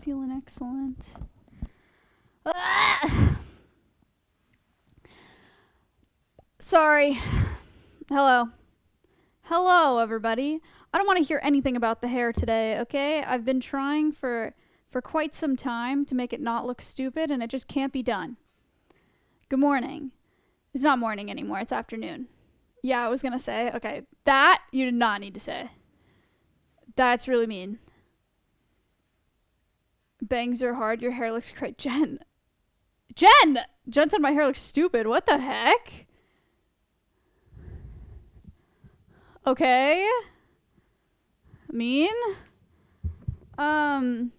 Feeling excellent. Ah! Sorry. Hello, everybody. I don't want to hear anything about the hair today, okay? I've been trying for quite some time to make it not look stupid, and it just can't be done. Good morning. It's not morning anymore. It's afternoon. Yeah, I was going to say. Okay, that you did not need to say. That's really mean. Bangs are hard. Your hair looks great. Jen said my hair looks stupid. What the heck? Okay. Mean? You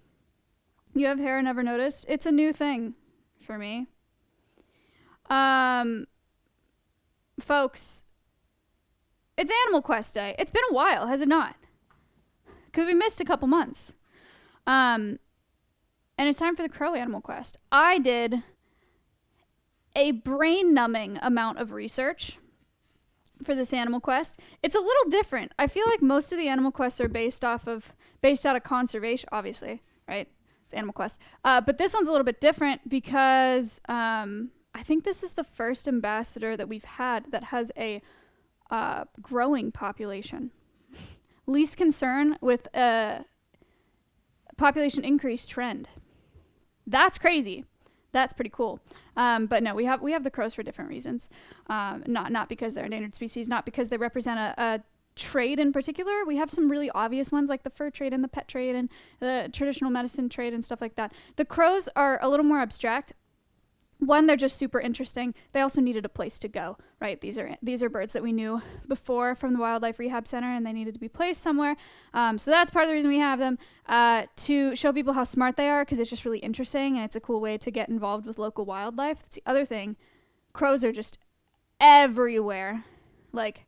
have hair I never noticed? It's a new thing for me. Folks, it's Animal Quest Day. It's been a while, has it not? Because we missed a couple months. And it's time for the Crow Animal Quest. I did a brain-numbing amount of research for this Animal Quest. It's a little different. I feel like most of the Animal Quests are based out of conservation, obviously, right? It's Animal Quest. But this one's a little bit different because I think this is the first ambassador that we've had that has a growing population. Least concern with a population increase trend. That's crazy. That's pretty cool. But no, we have the crows for different reasons. Not because they're endangered species, not because they represent a trade in particular. We have some really obvious ones like the fur trade and the pet trade and the traditional medicine trade and stuff like that. The crows are a little more abstract. One, they're just super interesting. They also needed a place to go, right? These are birds that we knew before from the Wildlife Rehab Center, and they needed to be placed somewhere. So that's part of the reason we have them, to show people how smart they are, because it's just really interesting, and it's a cool way to get involved with local wildlife. That's the other thing. Crows are just everywhere. Like,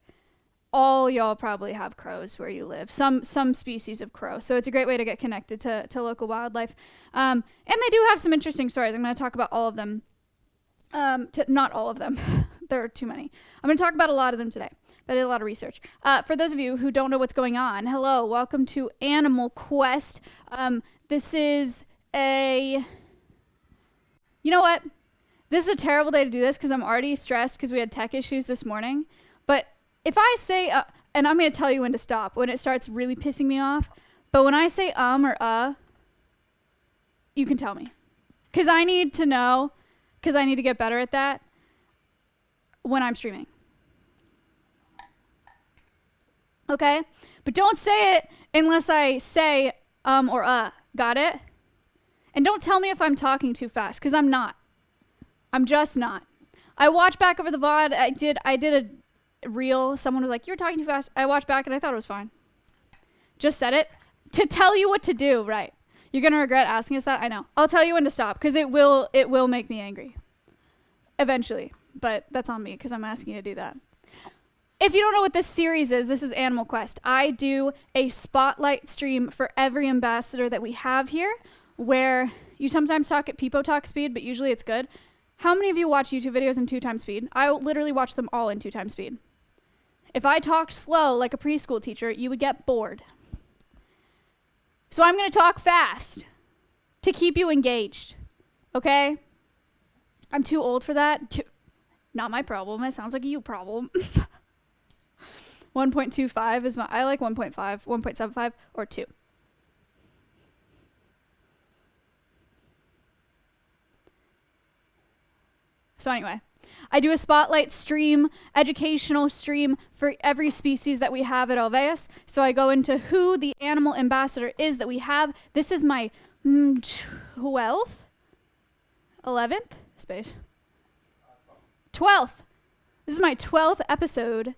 all y'all probably have crows where you live. Some species of crow. So it's a great way to get connected to local wildlife. And they do have some interesting stories. I'm going to talk about all of them. Not all of them. There are too many. I'm going to talk about a lot of them today. But I did a lot of research. For those of you who don't know what's going on, hello, welcome to Animal Quest. This is a... You know what? This is a terrible day to do this because I'm already stressed because we had tech issues this morning. But if I say, and I'm going to tell you when to stop, when it starts really pissing me off. But when I say or you can tell me. Because I need to know... Because I need to get better at that when I'm streaming. Okay? But don't say it unless I say or Got it? And don't tell me if I'm talking too fast, because I'm not. I'm just not. I watched back over the VOD. I did a reel. Someone was like, "You're talking too fast." I watched back and I thought it was fine. Just said it to tell you what to do, right? You're going to regret asking us that? I know. I'll tell you when to stop, because it will make me angry. Eventually. But that's on me, because I'm asking you to do that. If you don't know what this series is, this is Animal Quest. I do a spotlight stream for every ambassador that we have here, where you sometimes talk at Peepo Talk speed, but usually it's good. How many of you watch YouTube videos in 2x speed? I literally watch them all in 2x speed. If I talked slow like a preschool teacher, you would get bored. So I'm going to talk fast to keep you engaged, okay? I'm too old for that. Not my problem. It sounds like a you problem. 1.25 is I like 1.5, 1.75, or 2. So anyway, I do a spotlight stream, educational stream for every species that we have at Alveus. So I go into who the animal ambassador is that we have. This is my 12th? 11th? Space. 12th. This is my 12th episode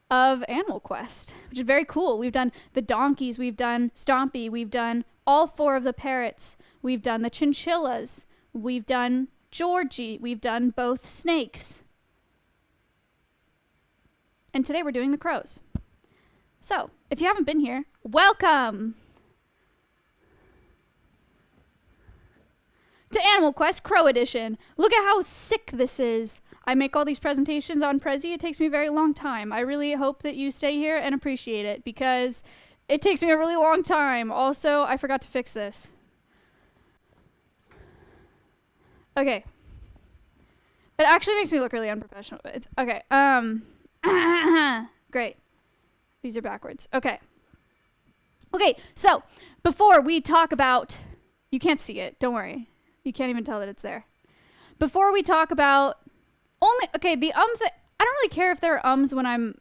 of Animal Quest, which is very cool. We've done the donkeys, we've done Stompy, we've done all 4 of the parrots, we've done the chinchillas, we've done Georgie, we've done both snakes. And today we're doing the crows. So, if you haven't been here, welcome to Animal Quest Crow Edition. Look at how sick this is. I make all these presentations on Prezi. It takes me a very long time. I really hope that you stay here and appreciate it, because it takes me a really long time. Also, I forgot to fix this. Okay. It actually makes me look really unprofessional. But it's okay. Great. These are backwards. Okay. Okay, so before we talk about, you can't see it, don't worry. You can't even tell that it's there. Before we talk about the I don't really care if there are ums when I'm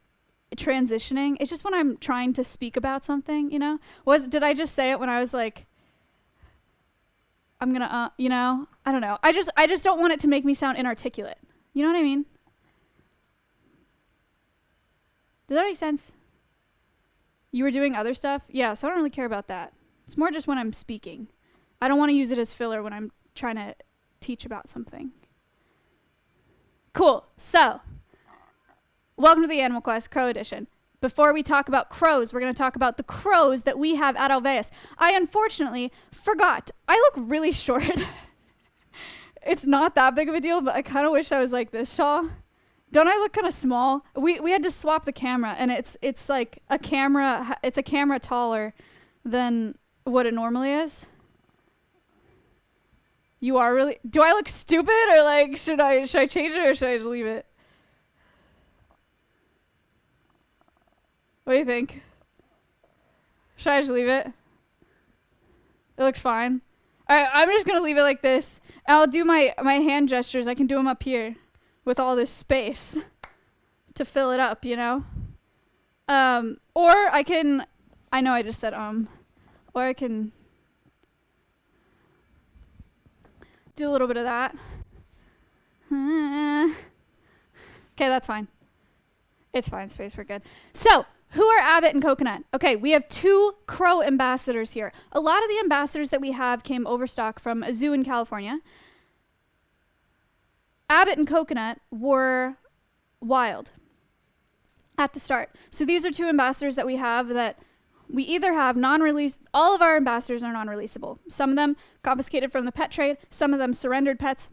transitioning. It's just when I'm trying to speak about something, you know? Did I just say it when I was like, I'm gonna, you know? I don't know. I just don't want it to make me sound inarticulate. You know what I mean? Does that make sense? You were doing other stuff? Yeah, so I don't really care about that. It's more just when I'm speaking. I don't want to use it as filler when I'm trying to teach about something. Cool. So, welcome to the Animal Quest Crow Edition. Before we talk about crows, we're going to talk about the crows that we have at Alveus. I unfortunately forgot. I look really short. It's not that big of a deal, but I kind of wish I was like this tall. Don't I look kind of small? We had to swap the camera, and it's like a camera. It's a camera taller than what it normally is. You are really. Do I look stupid, or like should I change it, or should I just leave it? What do you think? Should I just leave it? It looks fine. All right, I'm just gonna leave it like this, and I'll do my hand gestures. I can do them up here with all this space to fill it up, you know? Or I can, I know I just said or I can do a little bit of that. Okay, that's fine. It's fine, space, we're good. So, who are Abbott and Coconut? Okay, we have 2 crow ambassadors here. A lot of the ambassadors that we have came overstock from a zoo in California. Abbott and Coconut were wild at the start. So these are 2 ambassadors that we have that we either have non-release. All of our ambassadors are non-releasable. Some of them confiscated from the pet trade. Some of them surrendered pets.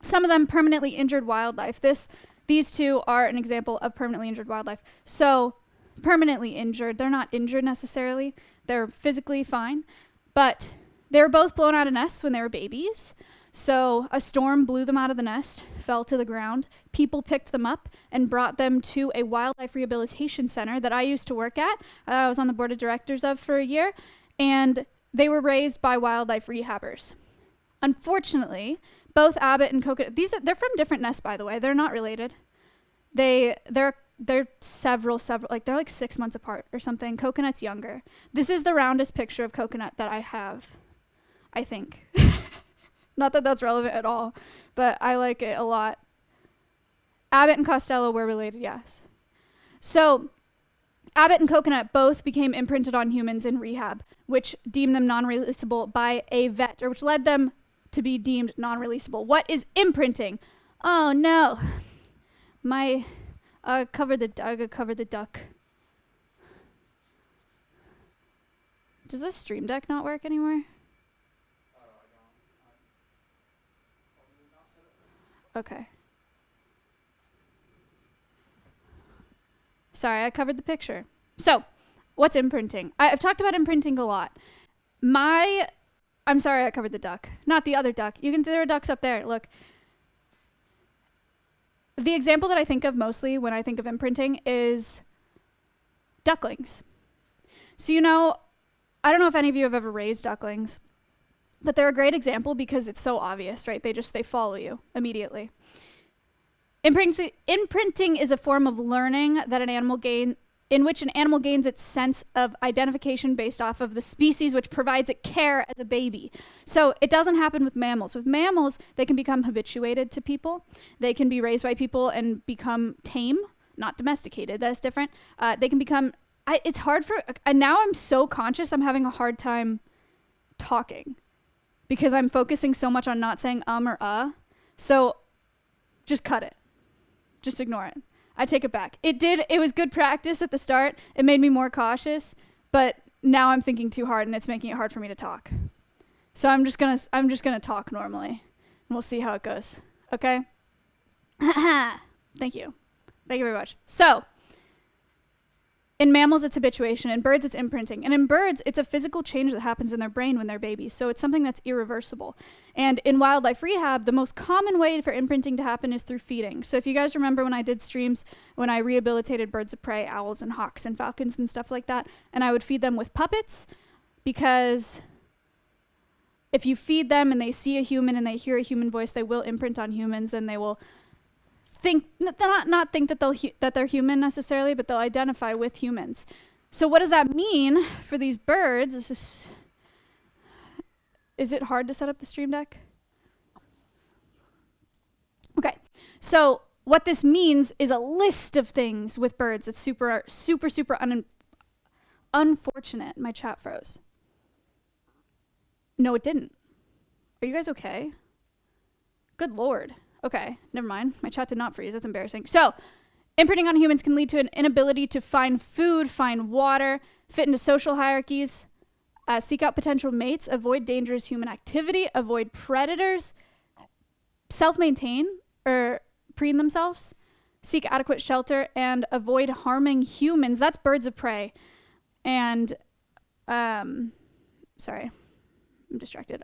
Some of them permanently injured wildlife. These 2 are an example of permanently injured wildlife. So permanently injured, they're not injured necessarily. They're physically fine. But they were both blown out of nests when they were babies. So a storm blew them out of the nest, fell to the ground. People picked them up and brought them to a wildlife rehabilitation center that I used to work at. I was on the board of directors of for a year, and they were raised by wildlife rehabbers. Unfortunately, both Abbott and Coconut, they're from different nests, by the way. They're not related. They're several, like they're like 6 months apart or something. Coconut's younger. This is the roundest picture of Coconut that I have, I think. Not that that's relevant at all, but I like it a lot. Abbott and Costello were related, yes. So Abbott and Coconut both became imprinted on humans in rehab, which deemed them non-releasable by a vet, or which led them to be deemed non-releasable. What is imprinting? Oh no. I covered the duck. Does this Stream Deck not work anymore? Okay. Sorry, I covered the picture. So, what's imprinting? I've talked about imprinting a lot. I'm sorry I covered the duck. Not the other duck. There are ducks up there. Look. The example that I think of mostly when I think of imprinting is ducklings. So, I don't know if any of you have ever raised ducklings. But they're a great example because it's so obvious, right? They follow you immediately. Imprinting is a form of learning that in which an animal gains its sense of identification based off of the species which provides it care as a baby. So it doesn't happen with mammals. With mammals, they can become habituated to people. They can be raised by people and become tame, not domesticated. That's different. They can become, it's hard and now I'm so conscious I'm having a hard time talking, because I'm focusing so much on not saying or So just cut it. Just ignore it. I take it back. It was good practice at the start. It made me more cautious, but now I'm thinking too hard and it's making it hard for me to talk. So I'm just gonna talk normally and we'll see how it goes. Okay? Thank you. Thank you very much. So In mammals, it's habituation. In birds, it's imprinting. And in birds, it's a physical change that happens in their brain when they're babies. So it's something that's irreversible. And in wildlife rehab, the most common way for imprinting to happen is through feeding. So if you guys remember when I did streams, when I rehabilitated birds of prey, owls and hawks and falcons and stuff like that, and I would feed them with puppets, because if you feed them and they see a human and they hear a human voice, they will imprint on humans, and they will think not think that they're human necessarily, but they'll identify with humans. So what does that mean for these birds? Is it hard to set up the stream deck? Okay, so what this means is a list of things with birds. It's super unfortunate. My chat froze. No, it didn't. Are you guys okay? Good Lord. Okay, never mind. My chat did not freeze. That's embarrassing. So, imprinting on humans can lead to an inability to find food, find water, fit into social hierarchies, seek out potential mates, avoid dangerous human activity, avoid predators, self-maintain or preen themselves, seek adequate shelter, and avoid harming humans. That's birds of prey. And, sorry, I'm distracted.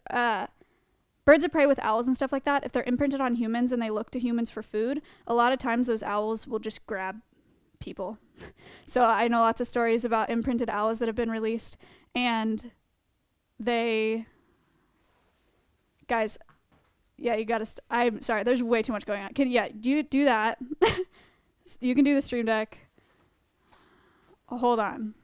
Birds of prey with owls and stuff like that, if they're imprinted on humans and they look to humans for food, a lot of times those owls will just grab people. So I know lots of stories about imprinted owls that have been released, and guys, yeah, you gotta, I'm sorry, there's way too much going on. Do you do that? You can do the stream deck. Oh, hold on.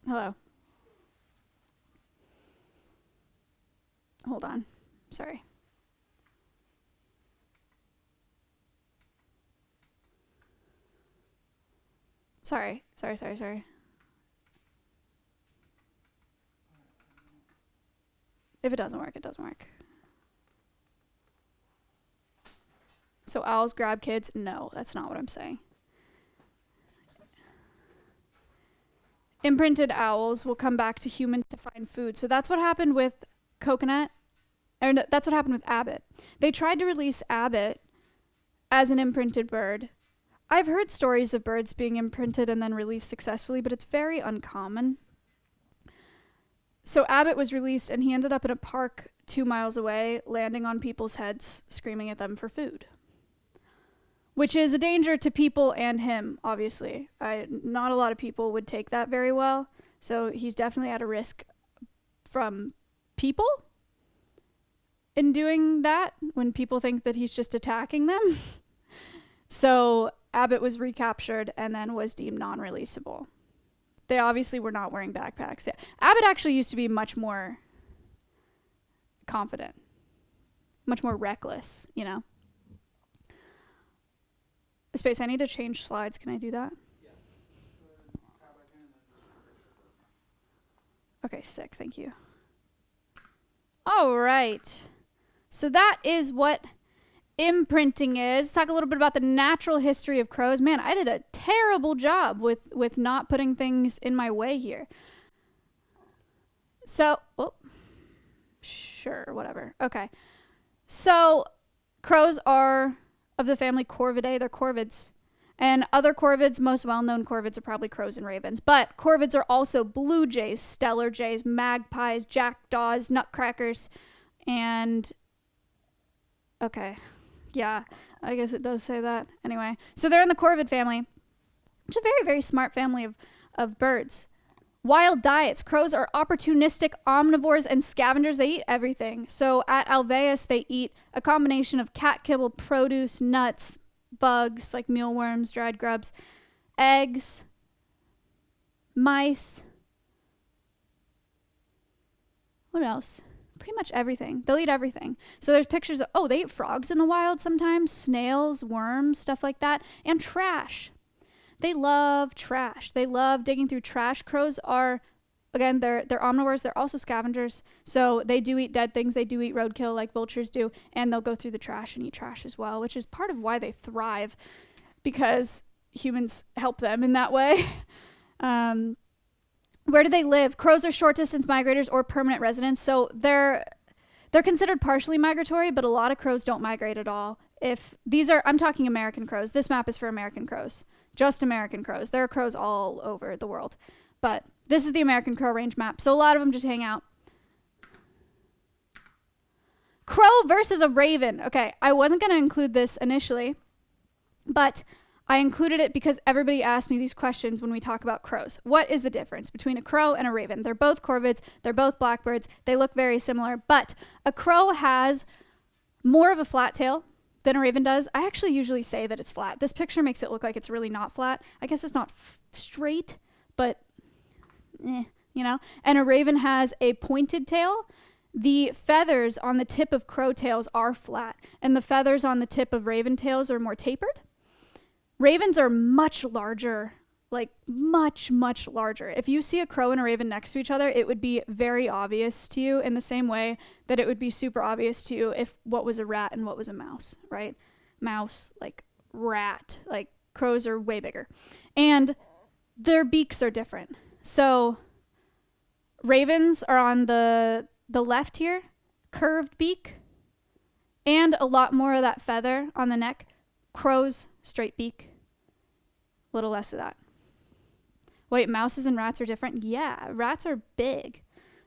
Hello. Hold on. Sorry. Sorry. If it doesn't work, it doesn't work. So owls grab kids? No, that's not what I'm saying. Imprinted owls will come back to humans to find food. So that's what happened with Coconut, or no, that's what happened with Abbott. They tried to release Abbott as an imprinted bird. I've heard stories of birds being imprinted and then released successfully, but it's very uncommon. So Abbott was released, and he ended up in a park 2 miles away, landing on people's heads, screaming at them for food. Which is a danger to people and him, obviously. Not a lot of people would take that very well. So he's definitely at a risk from people in doing that when people think that he's just attacking them. So Abbott was recaptured and then was deemed non-releasable. They obviously were not wearing backpacks. Yeah. Abbott actually used to be much more confident, much more reckless, you know? Space, I need to change slides. Can I do that? Yeah. Okay, sick. Thank you. All right. So that is what imprinting is. Talk a little bit about the natural history of crows. Man, I did a terrible job with not putting things in my way here. So, sure, whatever. Okay. So, crows are of the family Corvidae. They're corvids. And other corvids, most well-known corvids are probably crows and ravens. But corvids are also blue jays, stellar jays, magpies, jackdaws, nutcrackers, and... Okay. Yeah, I guess it does say that. Anyway, so they're in the corvid family. It's a very, very smart family of birds. Wild diets. Crows are opportunistic omnivores and scavengers. They eat everything. So at Alveus, they eat a combination of cat kibble, produce, nuts, bugs like mealworms, dried grubs, eggs, mice. What else? Pretty much everything. They'll eat everything. So there's pictures of, they eat frogs in the wild sometimes, snails, worms, stuff like that, and trash. They love trash. They love digging through trash. Crows are, again, they're omnivores. They're also scavengers. So they do eat dead things. They do eat roadkill like vultures do. And they'll go through the trash and eat trash as well, which is part of why they thrive, because humans help them in that way. Where do they live? Crows are short distance migrators or permanent residents. So they're considered partially migratory, but a lot of crows don't migrate at all. I'm talking American crows. This map is for American crows. Just American crows. There are crows all over the world. But this is the American crow range map. So a lot of them just hang out. Crow versus a raven. Okay, I wasn't going to include this initially, but I included it because everybody asked me these questions when we talk about crows. What is the difference between a crow and a raven? They're both corvids. They're both blackbirds. They look very similar, but a crow has more of a flat tail than a raven does. I actually usually say that it's flat. This picture makes it look like it's really not flat. I guess it's not straight, but And a raven has a pointed tail. The feathers on the tip of crow tails are flat, and the feathers on the tip of raven tails are more tapered. Ravens are much larger, like much, much larger. If you see a crow and a raven next to each other, it would be very obvious to you in the same way that it would be super obvious to you if what was a rat and what was a mouse, right? Mouse, like rat, like crows are way bigger. And their beaks are different. So ravens are on the left here, curved beak, and a lot more of that feather on the neck. Crows, straight beak, a little less of that. Wait, mouses and rats are different? Yeah, rats are big.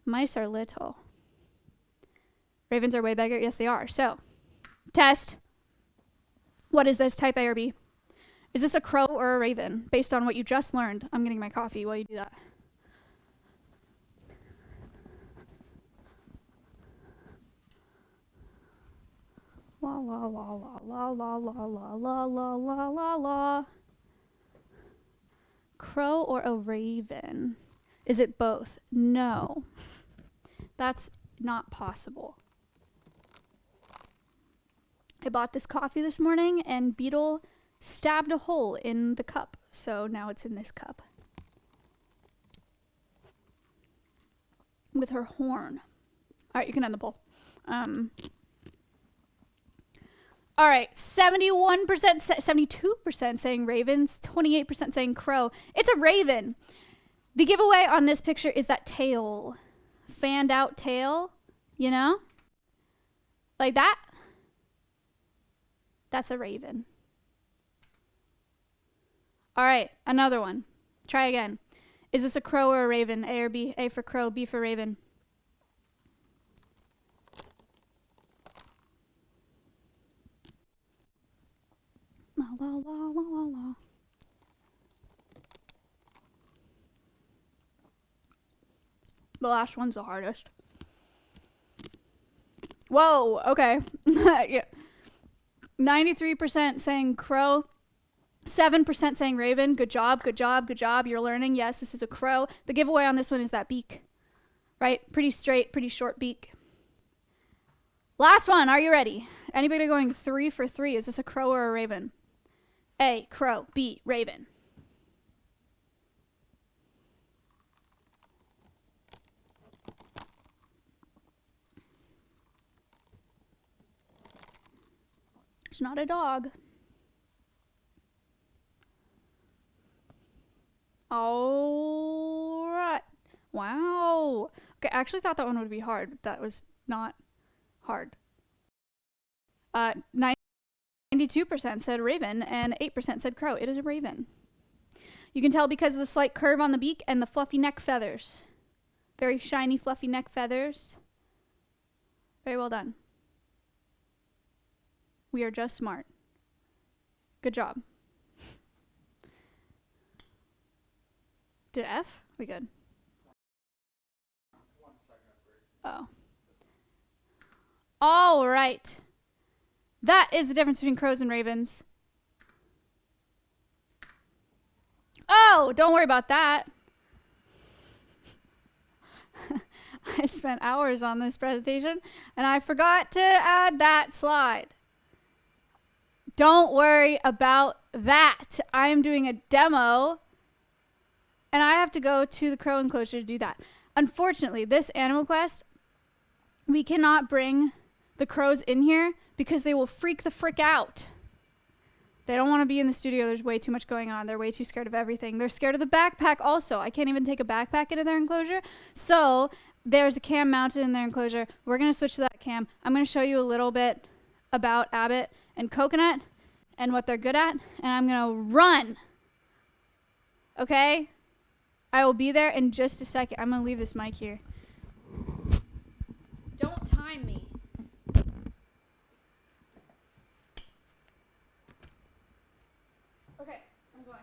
Mice are little. Ravens are way bigger? Yes, they are. So, test. What is this, type A or B? Is this a crow or a raven? Based on what you just learned. I'm getting my coffee while you do that. La la la la la la la la la la la la la. Crow or a raven? Is it both? No. That's not possible. I bought this coffee this morning and Beetle stabbed a hole in the cup. So now it's in this cup. With her horn. Alright, you can end the poll. All right, 71%, 72% saying ravens, 28% saying crow. It's a raven. The giveaway on this picture is that tail. Fanned out tail, you know? Like that. That's a raven. All right, another one. Try again. Is this a crow or a raven? A or B? A for crow, B for raven. La la la la la la. The last one's the hardest. Whoa, okay. Yeah. 93% saying crow, 7% saying raven. Good job, good job, good job. You're learning. Yes, this is a crow. The giveaway on this one is that beak, right? Pretty straight, pretty short beak. Last one. Are you ready? Anybody going 3 for 3? Is this a crow or a raven? A, crow. B, raven. It's not a dog. All right. Wow. Okay, I actually thought that one would be hard, but that was not hard. 92% said raven and 8% said crow. It is a raven. You can tell because of the slight curve on the beak and the fluffy neck feathers. Very shiny, fluffy neck feathers. Very well done. We are just smart. Good job. Did F? We good? Oh. All right. That is the difference between crows and ravens. Oh, don't worry about that. I spent hours on this presentation, and I forgot to add that slide. Don't worry about that. I am doing a demo, and I have to go to the crow enclosure to do that. Unfortunately, this Animal Quest, we cannot bring the crows in here because they will freak the frick out. They don't want to be in the studio. There's way too much going on. They're way too scared of everything. They're scared of the backpack also. I can't even take a backpack into their enclosure. So there's a cam mounted in their enclosure. We're going to switch to that cam. I'm going to show you a little bit about Abbott and Coconut and what they're good at. And I'm going to run. Okay? I will be there in just a second. I'm going to leave this mic here. Don't time me. Okay, I'm going.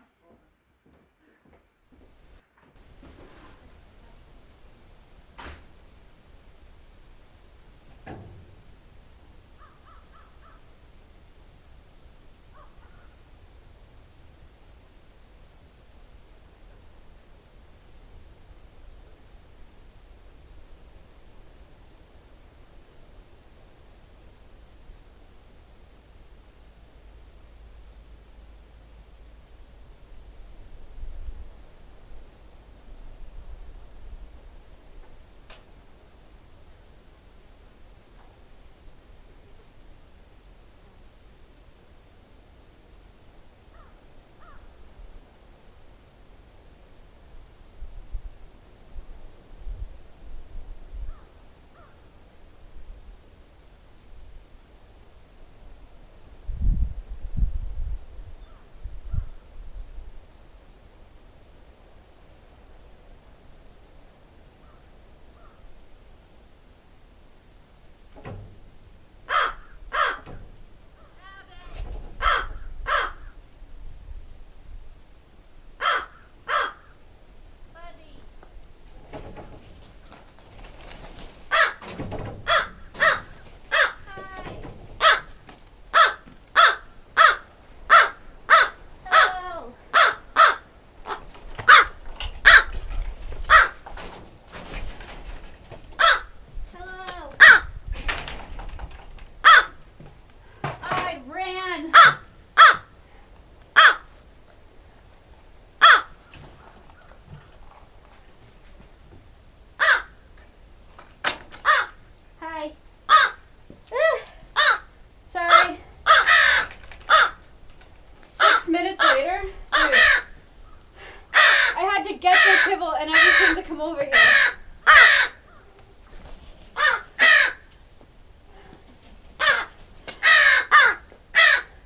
Come over here.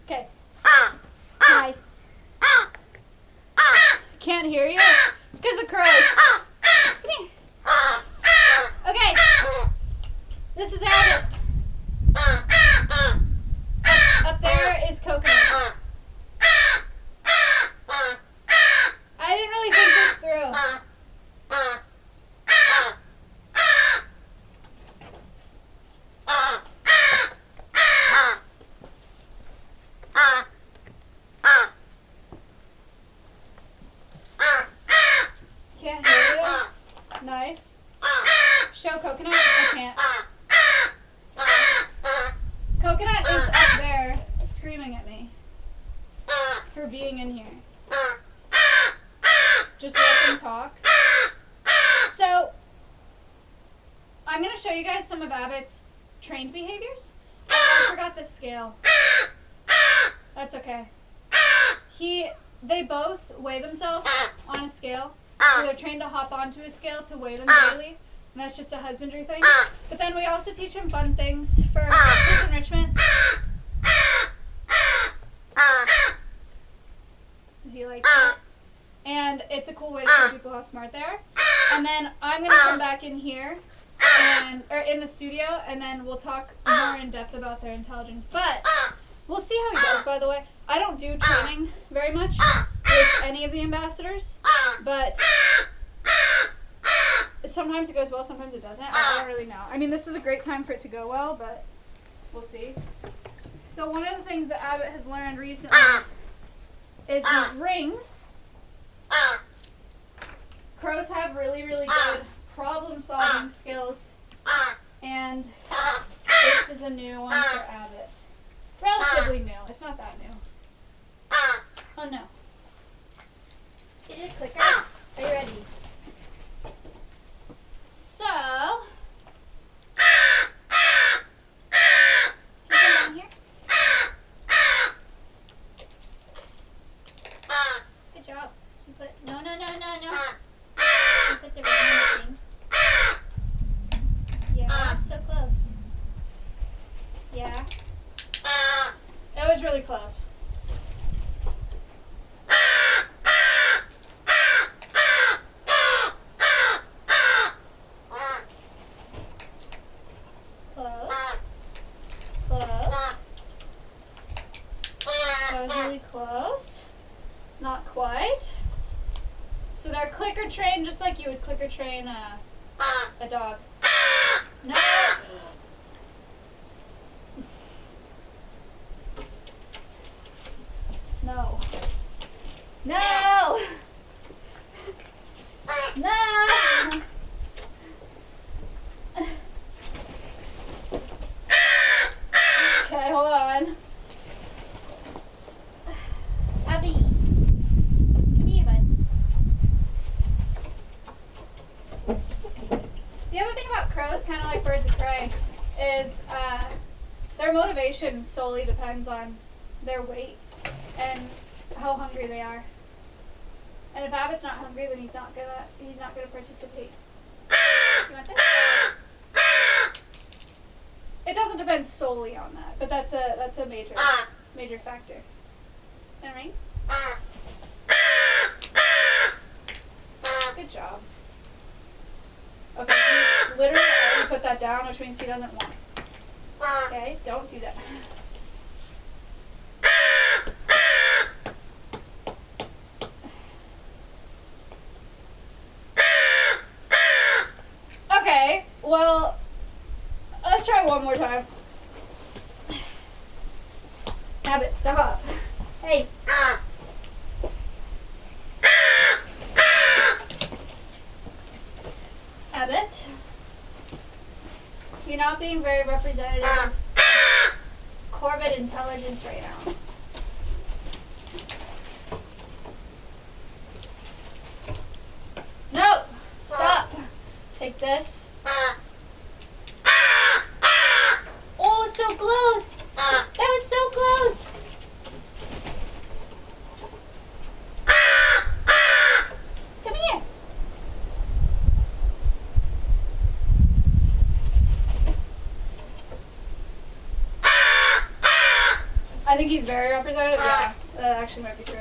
Okay. Hi. Can't hear you? It's because the crows. Come here. Okay. This is Abbott. Up there is Coconut. I didn't really think this through. Can't hear you. Nice. Show Coconut. I can't. Coconut is up there screaming at me for being in here. Just let them talk. So, I'm going to show you guys some of Abbott's trained behaviors. Oh, I forgot the scale. That's okay. They both weigh themselves on a scale. So they're trained to hop onto a scale to weigh them daily. And that's just a husbandry thing. But then we also teach them fun things for his enrichment. He likes it. And it's a cool way to show people how smart they are. And then I'm going to come back in here, or in the studio, and then we'll talk more in depth about their intelligence. But we'll see how he does, by the way. I don't do training very much with any of the ambassadors. But sometimes it goes well, sometimes it doesn't. I don't really know. I mean, this is a great time for it to go well, but we'll see. So one of the things that Abbott has learned recently is these rings. Crows have really, really good problem-solving skills, and this is a new one for Abbott. Relatively new. It's not that new. Oh no. Is it a clicker? Are you ready? So, can you come down here? Good job. You put, no. You put the ring in the thing. Yeah, so close. Yeah. That was really close. That was really close. Not quite. So they're clicker trained just like you would clicker train a dog. No. No. No. No. Okay, hold on. Abby. Come here, bud. The other thing about crows, kind of like birds of prey, is their motivation solely depends on their weight and how hungry they are. And if Abbott's not hungry, then he's not gonna participate. You want this? It doesn't depend solely on that, but that's a major factor. And ring? Good job. Okay, he literally already put that down, which means he doesn't want it. Okay, don't do that. Okay, well, let's try one more time. Abbott, stop. Hey. Abbott, you're not being very representative of Corvid intelligence right now. No! Stop! Take this. Oh, so close! That was so close! Come here! I think he's very representative. Yeah, that actually might be true.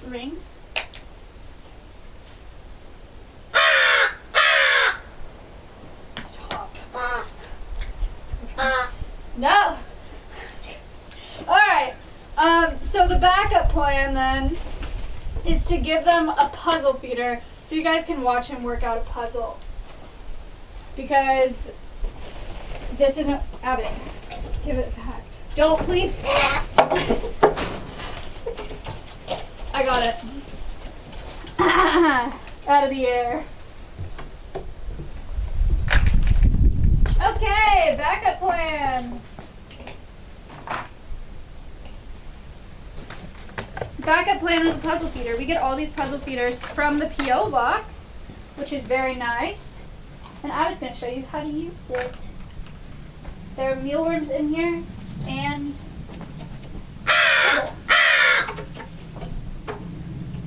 Ring. Stop. No. Alright. So the backup plan then is to give them a puzzle feeder so you guys can watch him work out a puzzle. Because this isn't Abbott. Give it back. Don't, please. I got it. Out of the air. Okay, backup plan. Backup plan is a puzzle feeder. We get all these puzzle feeders from the P.O. box, which is very nice. And Abbott's going to show you how to use it. There are mealworms in here, and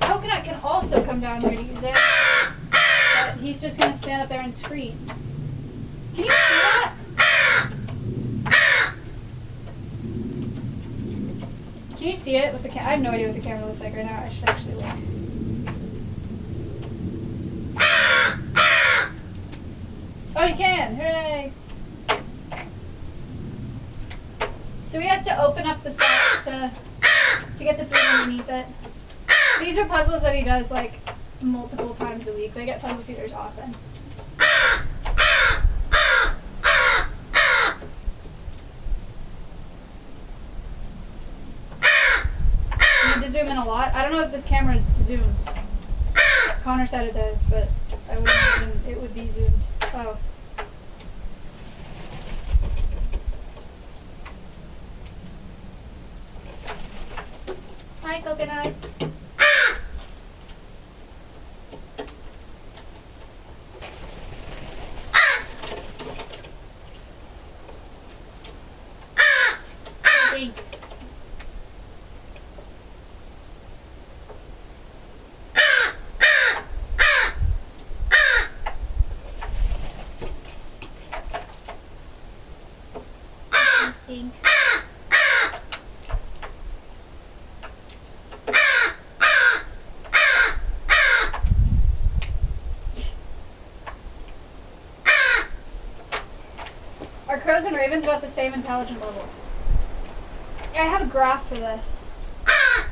Coconut can also come down here to use it, but he's just going to stand up there and scream. Can you see that? Can you see it with the camera? I have no idea what the camera looks like right now. I should actually look. Oh, you can! Hooray! So he has to open up the socks to to get the food underneath it. These are puzzles that he does like multiple times a week. They get puzzle feeders often. You need to zoom in a lot. I don't know if this camera zooms. Connor said it does, but I would imagine it would be zoomed. Oh. Hi, Coconut. Thank you. Are crows and ravens about the same intelligent level? I have a graph for this.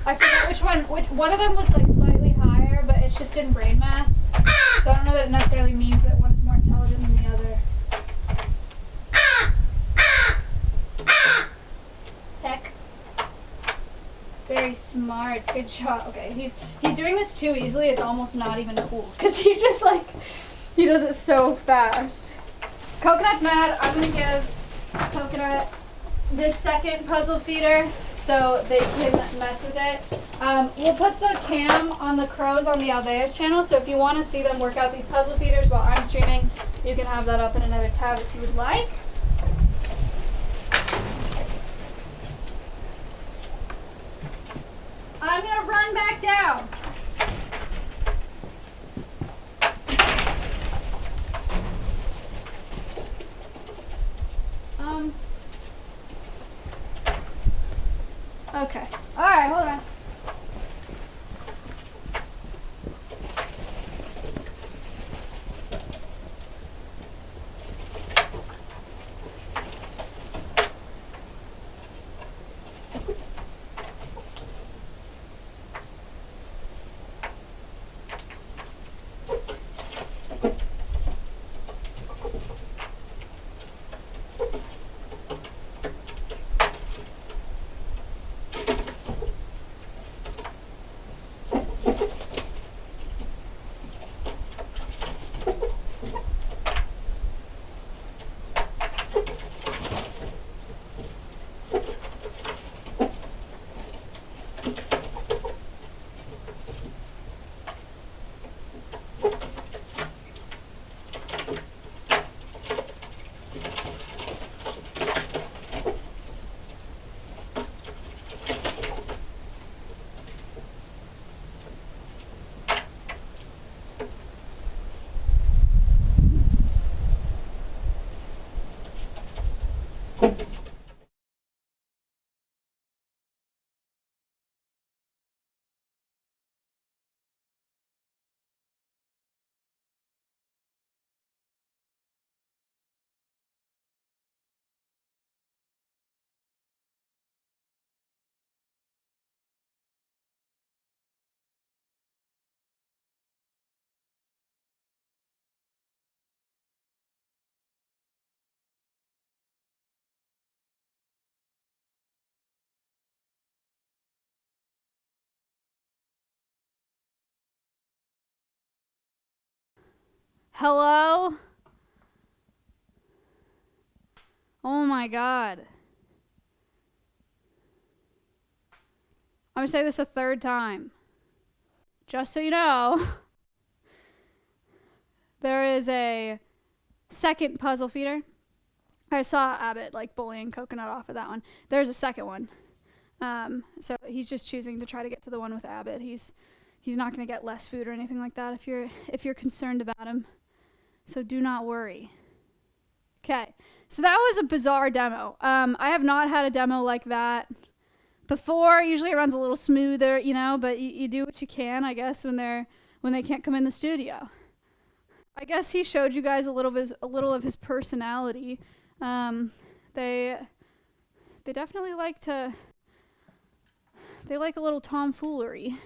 I forget which one. One of them was like slightly higher, but it's just in brain mass. So I don't know that it necessarily means that one is more intelligent than the other. Heck. Very smart. Good shot. Okay, he's doing this too easily. It's almost not even cool because he just like he does it so fast. Coconut's mad. I'm gonna give Coconut this second puzzle feeder so they can mess with it. We'll put the cam on the crows on the Alveus channel, so if you want to see them work out these puzzle feeders while I'm streaming, you can have that up in another tab if you would like. I'm gonna run back down. Okay. Alright, hold on. Hello? Oh my god. I'm gonna say this a third time. Just so you know, there is a second puzzle feeder. I saw Abbott like bullying Coconut off of that one. There's a second one. So he's just choosing to try to get to the one with Abbott. He's not gonna get less food or anything like that if you're concerned about him. So do not worry. Okay, so that was a bizarre demo. I have not had a demo like that before. Usually it runs a little smoother, you know, but you do what you can, I guess, when they can't come in the studio. I guess he showed you guys a little of his personality. They definitely like to They like a little tomfoolery.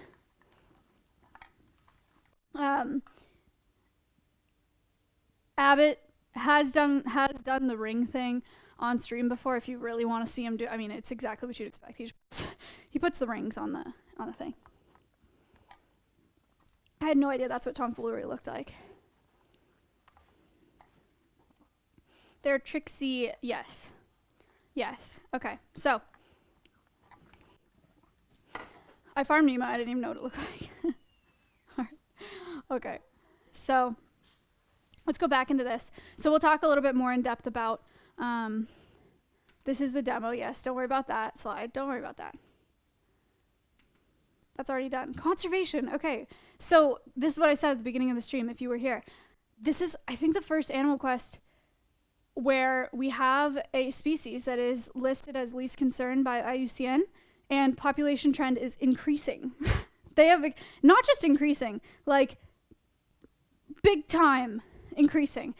Abbott has done the ring thing on stream before. If you really want to see him do, I mean, it's exactly what you'd expect. He puts the rings on the thing. I had no idea that's what tomfoolery looked like. They're tricksy, yes. Yes. Okay. So I farmed Nemo. I didn't even know what it looked like. Okay. So let's go back into this. So we'll talk a little bit more in depth about, this is the demo. Yes. Don't worry about that slide. Don't worry about that. That's already done. Conservation. Okay. So this is what I said at the beginning of the stream. If you were here, this is, I think, the first Animal Quest where we have a species that is listed as least concern by IUCN, and population trend is increasing. They have not just increasing, like big time increasing.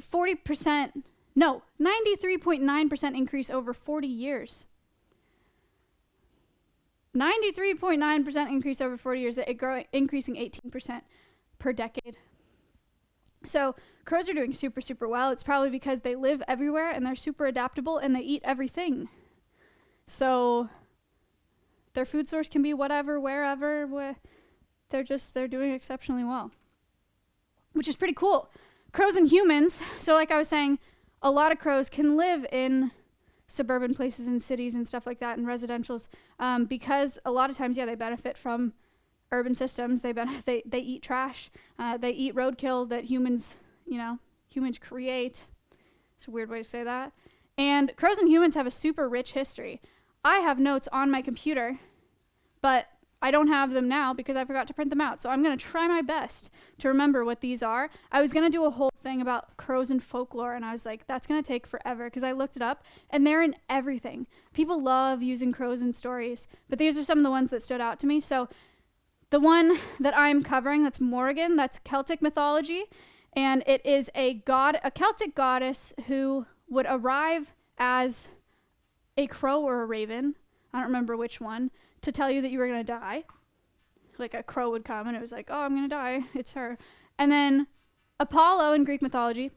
40%, no, 93.9% increase over 40 years. 93.9% increase over 40 years, increasing 18% per decade. So crows are doing super, super well. It's probably because they live everywhere and they're super adaptable and they eat everything. So their food source can be whatever, wherever. They're doing exceptionally well, which is pretty cool. Crows and humans. So like I was saying, a lot of crows can live in suburban places and cities and stuff like that, and residentials, because a lot of times, yeah, they benefit from urban systems. They eat trash. They eat roadkill that humans create. It's a weird way to say that. And crows and humans have a super rich history. I have notes on my computer, but I don't have them now because I forgot to print them out. So I'm going to try my best to remember what these are. I was going to do a whole thing about crows and folklore, and I was like, that's going to take forever because I looked it up, and they're in everything. People love using crows in stories, but these are some of the ones that stood out to me. So the one that I'm covering, that's Morrigan, that's Celtic mythology, and it is a Celtic goddess who would arrive as a crow or a raven, I don't remember which one, to tell you that you were going to die. Like a crow would come and it was like, oh, I'm going to die. It's her. And then Apollo in Greek mythology,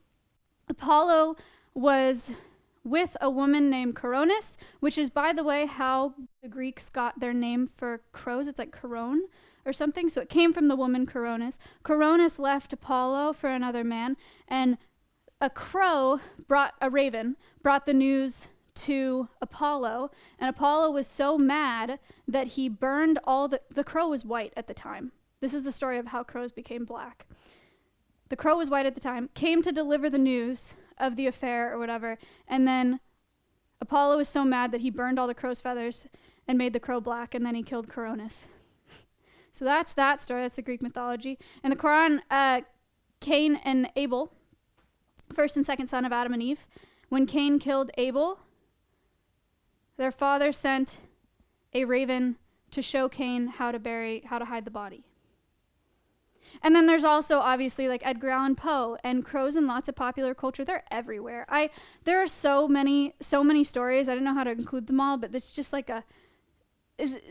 Apollo was with a woman named Coronis, which is, by the way, how the Greeks got their name for crows. It's like Coron or something. So it came from the woman Coronis. Coronis left Apollo for another man, and a raven brought the news to Apollo, and Apollo was so mad that he burned the crow was white at the time. This is the story of how crows became black. The crow was white at the time, came to deliver the news of the affair or whatever, and then Apollo was so mad that he burned all the crow's feathers and made the crow black, and then he killed Coronis. So that's that story. That's the Greek mythology. In the Quran, Cain and Abel, first and second son of Adam and Eve, when Cain killed Abel, their father sent a raven to show Cain how to hide the body. And then there's also obviously like Edgar Allan Poe and crows in lots of popular culture. They're everywhere. There are so many stories. I don't know how to include them all, but it's just like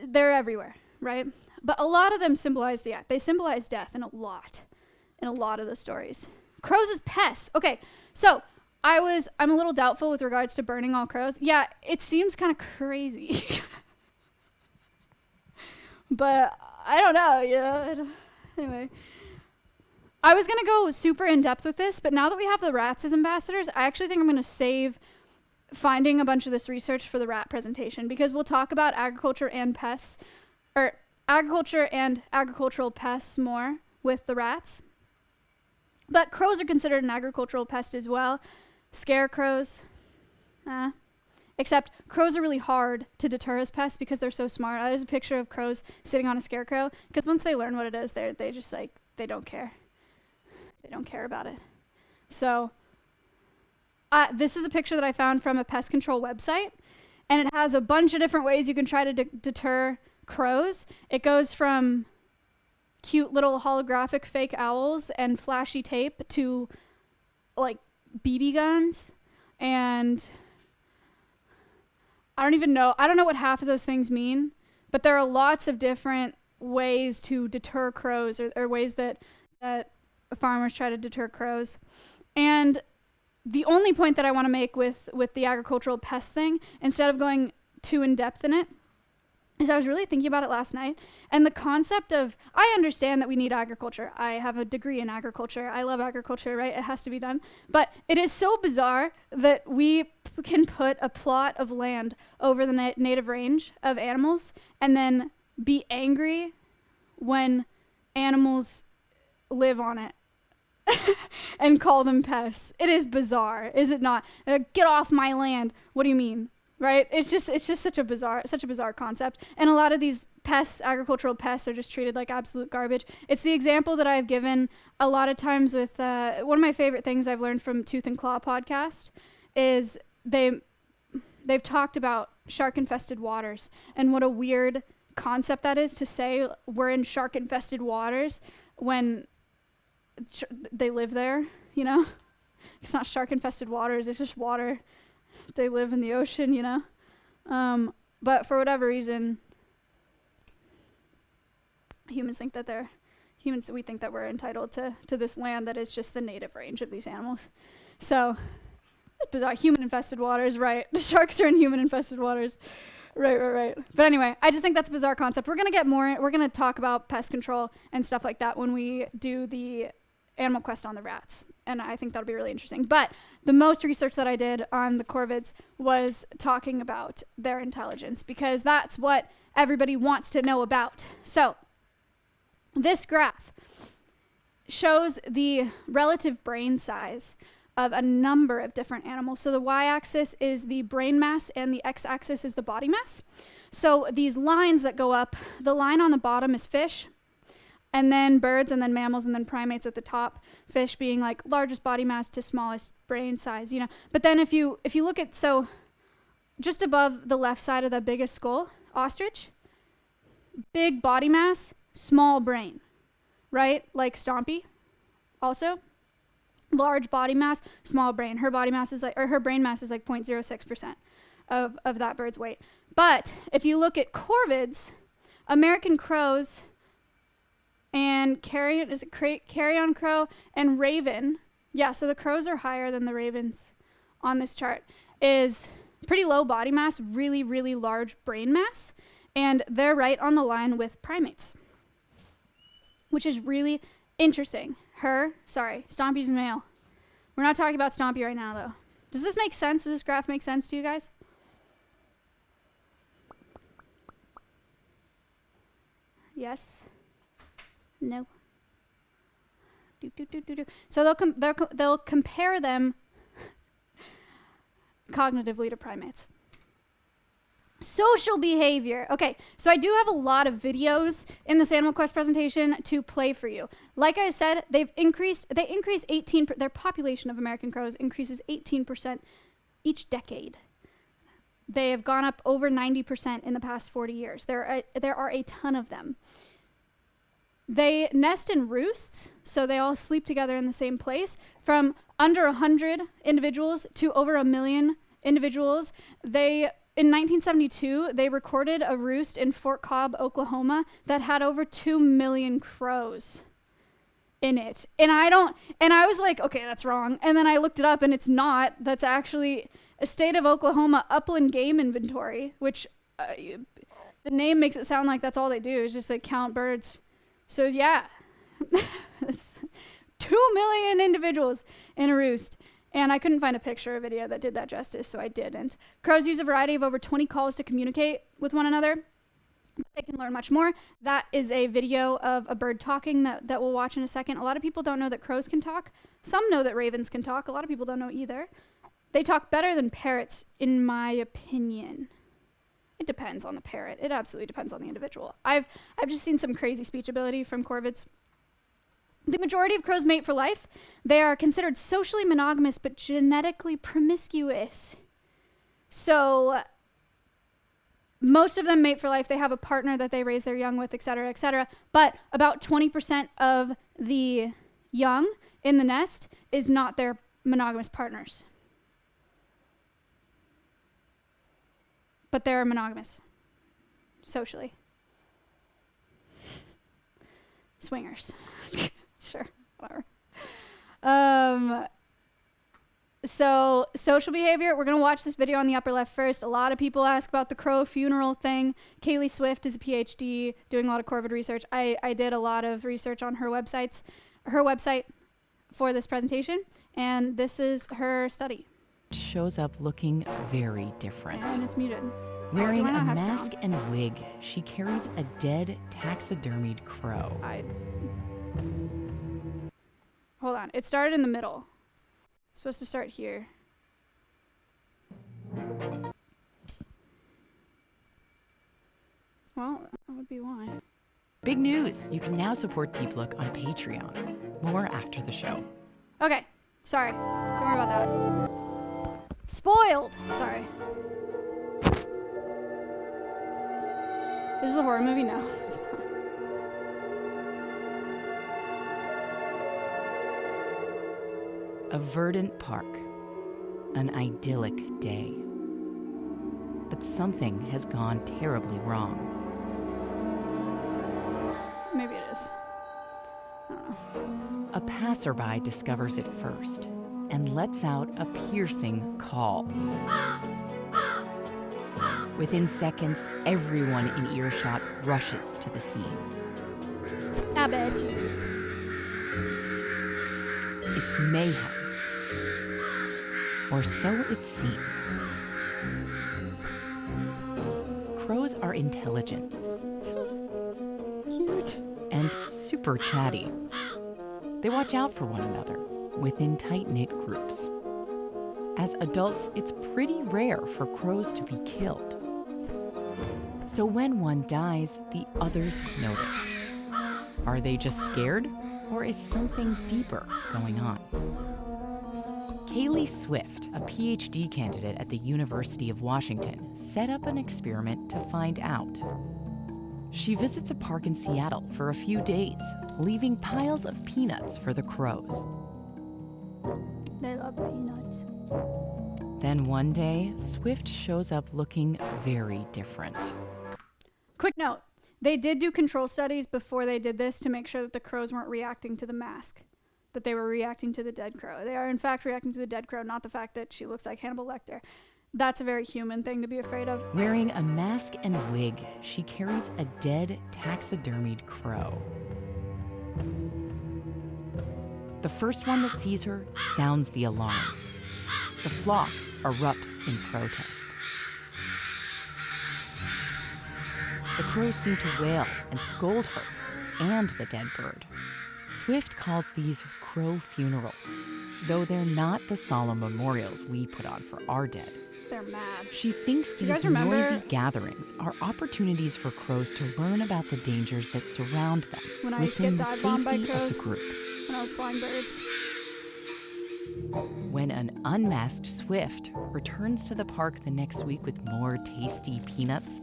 they're everywhere, right? But a lot of them symbolize death in a lot of the stories. Crows as pests. Okay, so I'm a little doubtful with regards to burning all crows. Yeah, it seems kind of crazy. But I don't know, Anyway. I was going to go super in-depth with this, but now that we have the rats as ambassadors, I actually think I'm going to save finding a bunch of this research for the rat presentation, because we'll talk about agriculture and pests, or agriculture and agricultural pests more with the rats. But crows are considered an agricultural pest as well. Scarecrows, except crows are really hard to deter as pests because they're so smart. There's a picture of crows sitting on a scarecrow, because once they learn what it is, they just like, they don't care. They don't care about it. So this is a picture that I found from a pest control website, and it has a bunch of different ways you can try to deter crows. It goes from cute little holographic fake owls and flashy tape to like BB guns, and I don't know what half of those things mean, But there are lots of different ways to deter crows, or ways that farmers try to deter crows. And the only point that I want to make with the agricultural pest thing, instead of going too in depth in it, is I was really thinking about it last night, and the concept of, I understand that we need agriculture. I have a degree in agriculture. I love agriculture, right? It has to be done. But it is so bizarre that we can put a plot of land over the native range of animals and then be angry when animals live on it and call them pests. It is bizarre, is it not? Get off my land. What do you mean? Right? It's just such a bizarre concept. And a lot of these pests, agricultural pests, are just treated like absolute garbage. It's the example that I've given a lot of times with one of my favorite things I've learned from Tooth and Claw podcast is they've talked about shark-infested waters and what a weird concept that is to say we're in shark-infested waters when they live there, you know? It's not shark-infested waters, it's just water. They live in the ocean, you know? But for whatever reason, we think that we're entitled to this land that is just the native range of these animals. So, it's bizarre. Human-infested waters, right. The sharks are in human-infested waters. Right. But anyway, I just think that's a bizarre concept. We're going to talk about pest control and stuff like that when we do the Animal Quest on the rats. And I think that'll be really interesting. But the most research that I did on the corvids was talking about their intelligence, because that's what everybody wants to know about. So this graph shows the relative brain size of a number of different animals. So the y-axis is the brain mass and the x-axis is the body mass. So these lines that go up, the line on the bottom is fish, and then birds, and then mammals, and then primates at the top. Fish being like largest body mass to smallest brain size, you know. But then if you look at, so just above the left side of the biggest skull, ostrich, big body mass, small brain, right? Like Stompy, also. Large body mass, small brain. Her body mass is like, or her brain mass is like 0.06% of that bird's weight. But if you look at corvids, American crows, and carrion crow and raven, yeah, so the crows are higher than the ravens on this chart, is pretty low body mass, really, really large brain mass, and they're right on the line with primates, which is really interesting. Stompy's male. We're not talking about Stompy right now, though. Does this make sense? Does this graph make sense to you guys? Yes? No? So they'll compare them cognitively to primates. Social behavior. Okay, so I do have a lot of videos in this Animal Quest presentation to play for you. Like I said, they increase 18, their population of American crows increases 18% each decade. They have gone up over 90% in the past 40 years. There are a ton of them. They nest in roosts, so they all sleep together in the same place. From under 100 individuals to over 1 million individuals. In 1972, they recorded a roost in Fort Cobb, Oklahoma, that had over 2 million crows in it. And I was like, okay, that's wrong. And then I looked it up, and it's not. That's actually a state of Oklahoma upland game inventory, which the name makes it sound like that's all they do, is just they count birds. So yeah, it's 2 million individuals in a roost. And I couldn't find a picture or video that did that justice, so I didn't. Crows use a variety of over 20 calls to communicate with one another. They can learn much more. That is a video of a bird talking that we'll watch in a second. A lot of people don't know that crows can talk. Some know that ravens can talk. A lot of people don't know either. They talk better than parrots, in my opinion. It depends on the parrot. It absolutely depends on the individual. I've just seen some crazy speech ability from corvids. The majority of crows mate for life. They are considered socially monogamous but genetically promiscuous. So most of them mate for life. They have a partner that they raise their young with, et cetera, et cetera. But about 20% of the young in the nest is not their monogamous partners. But they're monogamous. socially. Swingers. Sure, whatever. So social behavior, we're going to watch this video on the upper left first. A lot of people ask about the crow funeral thing. Kaylee Swift is a PhD doing a lot of corvid research. I did a lot of research on her website for this presentation, and this is her study. Shows up looking very different. And it's muted. Wearing a mask and wig, she carries a dead taxidermied crow. Hold on. It started in the middle. It's supposed to start here. Well, that would be why. Big news! You can now support Deep Look on Patreon. More after the show. Okay. Sorry. Don't worry about that. Spoiled! Sorry. This is a horror movie? No, it's not. A verdant park. An idyllic day. But something has gone terribly wrong. Maybe it is. I don't know. A passerby discovers it first and lets out a piercing call. Within seconds, everyone in earshot rushes to the scene. Abbott. It's mayhem. Or so it seems. Crows are intelligent. Cute. And super chatty. They watch out for one another within tight-knit groups. As adults, it's pretty rare for crows to be killed. So when one dies, the others notice. Are they just scared, or is something deeper going on? Kaylee Swift, a PhD candidate at the University of Washington, set up an experiment to find out. She visits a park in Seattle for a few days, leaving piles of peanuts for the crows. They love peanuts. Then one day, Swift shows up looking very different. Quick note. They did do control studies before they did this to make sure that the crows weren't reacting to the mask, that they were reacting to the dead crow. They are, in fact, reacting to the dead crow, not the fact that she looks like Hannibal Lecter. That's a very human thing to be afraid of. Wearing a mask and wig, she carries a dead taxidermied crow. The first one that sees her sounds the alarm. The flock erupts in protest. The crows seem to wail and scold her and the dead bird. Swift calls these crow funerals, though they're not the solemn memorials we put on for our dead. They're mad. She thinks these noisy gatherings are opportunities for crows to learn about the dangers that surround them within the safety of the group. When I was flying birds. When an unmasked Swift returns to the park the next week with more tasty peanuts,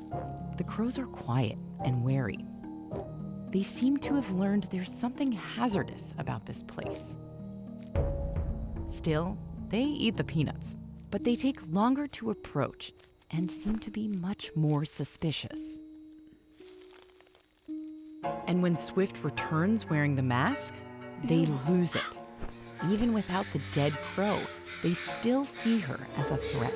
the crows are quiet and wary. They seem to have learned there's something hazardous about this place. Still, they eat the peanuts, but they take longer to approach and seem to be much more suspicious. And when Swift returns wearing the mask, they lose it. Even without the dead crow, they still see her as a threat.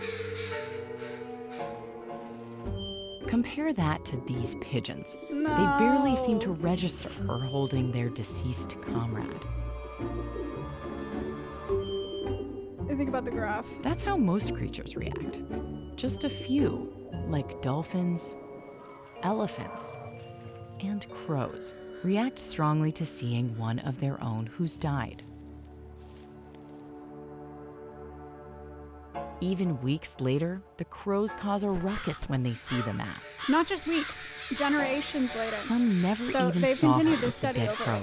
Compare that to these pigeons. No. They barely seem to register her holding their deceased comrade. Think about the graph. That's how most creatures react. Just a few, like dolphins, elephants, and crows, react strongly to seeing one of their own who's died. Even weeks later, the crows cause a ruckus when they see the mask. Not just weeks, generations later. Some never even saw her as a dead crow,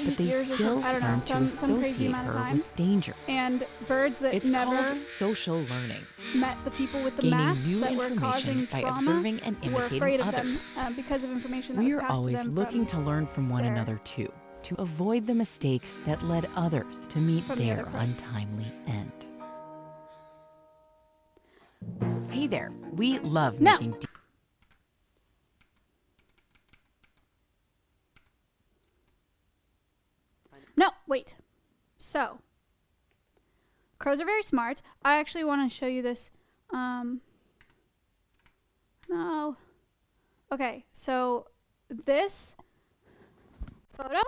but they still learn to associate her with danger. And birds that it's never called social learning. Met the people with the Gaining masks new that were causing information by trauma observing and were afraid imitating of others. them because of information that was We're passed to always them looking from to learn from one their- another too, to avoid the mistakes that led others to meet From the their other crows. untimely end. Hey there, we love No. making wait. So, crows are very smart. I actually want to show you this. No. Okay, so this photo,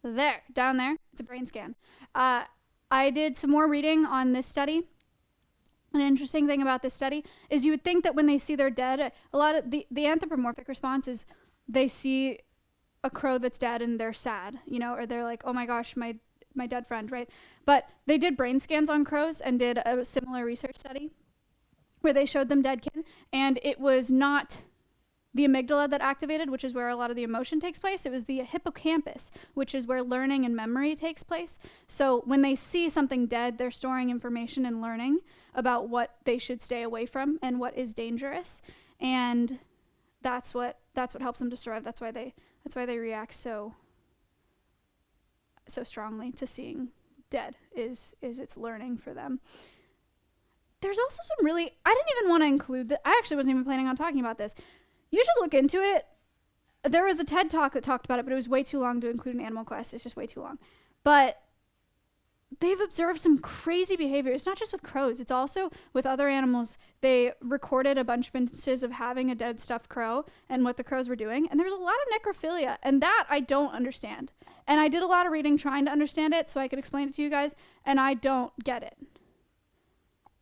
there, down there, it's a brain scan. I did some more reading on this study. An interesting thing about this study is you would think that when they see they're dead, a lot of the anthropomorphic response is they see a crow that's dead and they're sad, you know, or they're like, oh my gosh, my dead friend, right? But they did brain scans on crows and did a similar research study where they showed them dead kin, and it was not the amygdala that activated, which is where a lot of the emotion takes place. It was the hippocampus, which is where learning and memory takes place. So when they see something dead, they're storing information and learning about what they should stay away from and what is dangerous. And that's what helps them to survive. That's why they react so strongly to seeing dead is it's learning for them. There's also some really, I didn't even want to include I actually wasn't even planning on talking about this. You should look into it. There was a TED Talk that talked about it, but it was way too long to include in Animal Quest. It's just way too long. But they've observed some crazy behavior. It's not just with crows. It's also with other animals. They recorded a bunch of instances of having a dead stuffed crow and what the crows were doing. And there's a lot of necrophilia. And that I don't understand. And I did a lot of reading trying to understand it so I could explain it to you guys. And I don't get it.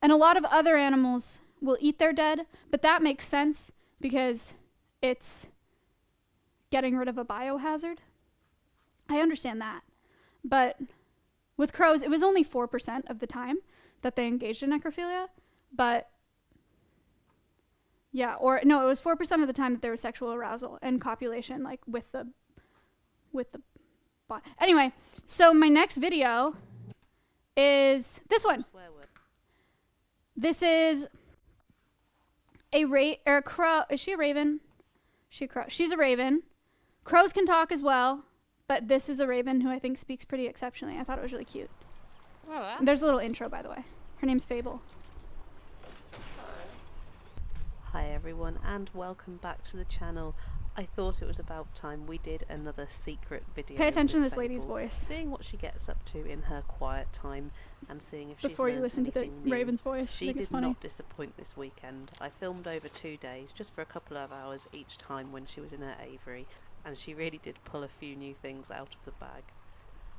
And a lot of other animals will eat their dead. But that makes sense because it's getting rid of a biohazard. I understand that. But with crows, it was only 4% of the time that they engaged in necrophilia. But yeah, or no, it was 4% of the time that there was sexual arousal and copulation, like with the bot. Anyway, so my next video is this one. This is a crow. Is she a raven? She's a raven. Crows can talk as well, but this is a raven who I think speaks pretty exceptionally. I thought it was really cute. Oh, There's a little intro, by the way. Her name's Fable. Hi everyone, and welcome back to the channel. I thought it was about time we did another secret video. Pay attention to with this lady's Fable, voice. seeing what she gets up to in her quiet time and seeing if Before she's you learned listen to the anything new. raven's voice, I She think it's did funny. not disappoint this weekend. I filmed over 2 days, just for a couple of hours each time when she was in her aviary, and she really did pull a few new things out of the bag.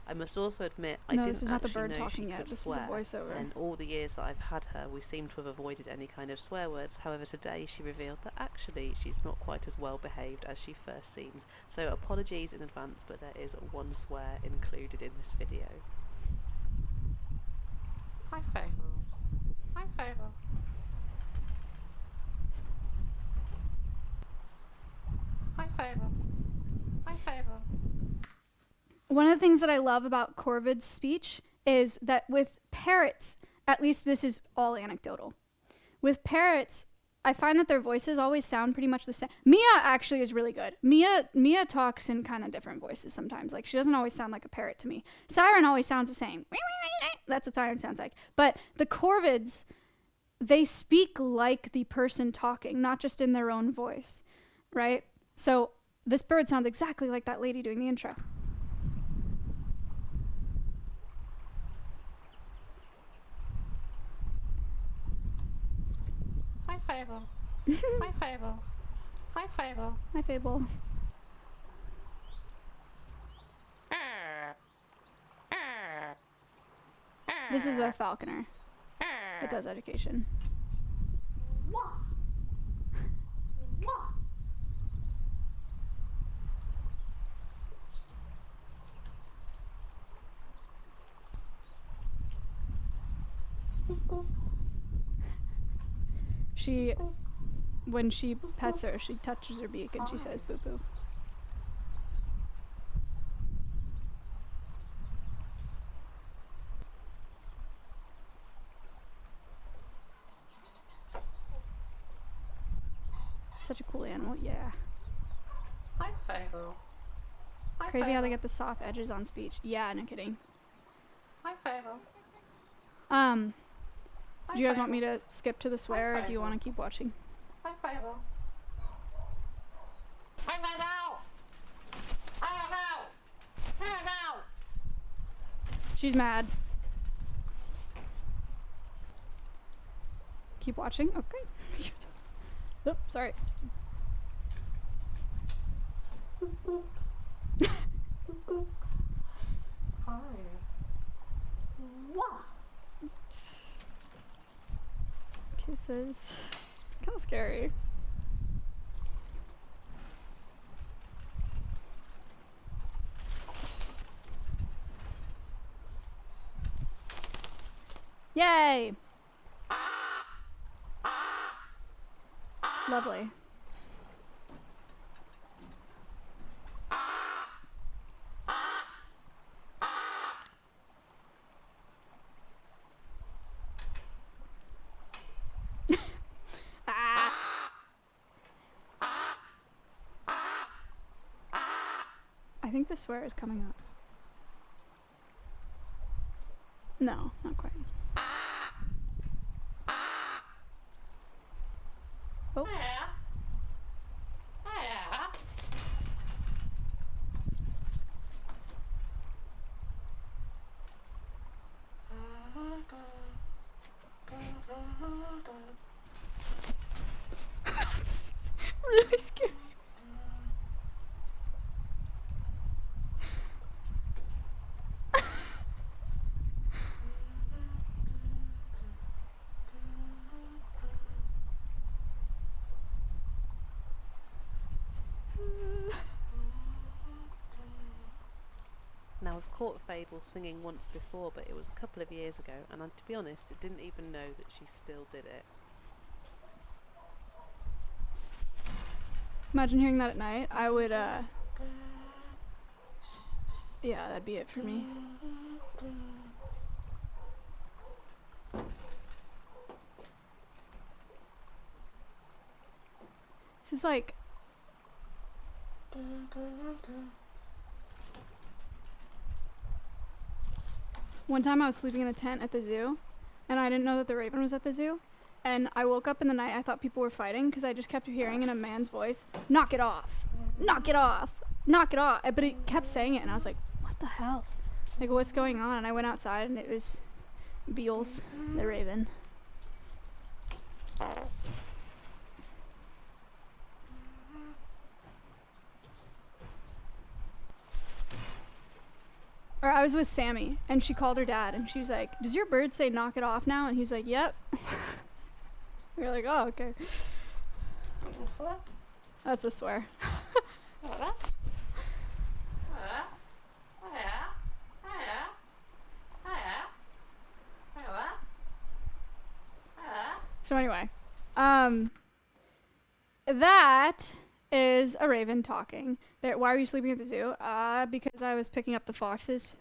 I must also admit, I No, didn't this is not the actually bird know talking she yet. could This swear, is a voiceover. and all the years that I've had her, we seem to have avoided any kind of swear words. However, today she revealed that actually she's not quite as well behaved as she first seems. So apologies in advance, but there is one swear included in this video. Hi, Fable. Hi, Fable. Hi, Fable. Hi, Fable. One of the things that I love about Corvid's speech is that with parrots, at least this is all anecdotal. With parrots, I find that their voices always sound pretty much the same. Mia actually is really good. Mia talks in kind of different voices sometimes. Like, she doesn't always sound like a parrot to me. Siren always sounds the same. That's what Siren sounds like. But the Corvids, they speak like the person talking, not just in their own voice, right? So this bird sounds exactly like that lady doing the intro. Hi, Fable. Hi, Fable. Hi, Fable. Hi, Fable. This is a falconer. It does education. When she pets her, she touches her beak and she says boo boo. Such a cool animal, yeah. Hi, Fable. Hi, Crazy how they Fable. get the soft edges on speech. Yeah, no kidding. Hi, Fable. Do you guys want me to skip to the swear, or do you want to keep watching? Hi, Fable. Hi, Fable. Hi, Fable. She's mad. Keep watching. Okay. Oops, sorry. Hi. Wow. Kisses. Kind of scary. Yay! Lovely. Ah. I think the swear is coming up. No, not quite. Oh. Hiya. Hiya. That's really scary. Now, I've caught Fable singing once before, but it was a couple of years ago, and to be honest, I didn't even know that she still did it. Imagine hearing that at night. I would, yeah, that'd be it for me. This is like... One time I was sleeping in a tent at the zoo, and I didn't know that the raven was at the zoo. And I woke up in the night, I thought people were fighting, because I just kept hearing in a man's voice, knock it off, knock it off, knock it off. But it kept saying it, and I was like, what the hell? Like, what's going on? And I went outside, and it was Beals, the raven. Or I was with Sammy, and she called her dad, and she was like, does your bird say knock it off now? And he's like, yep. We were like, oh, okay. That's a swear. So anyway, that is a raven talking. Why are you sleeping at the zoo? Because I was picking up the foxes.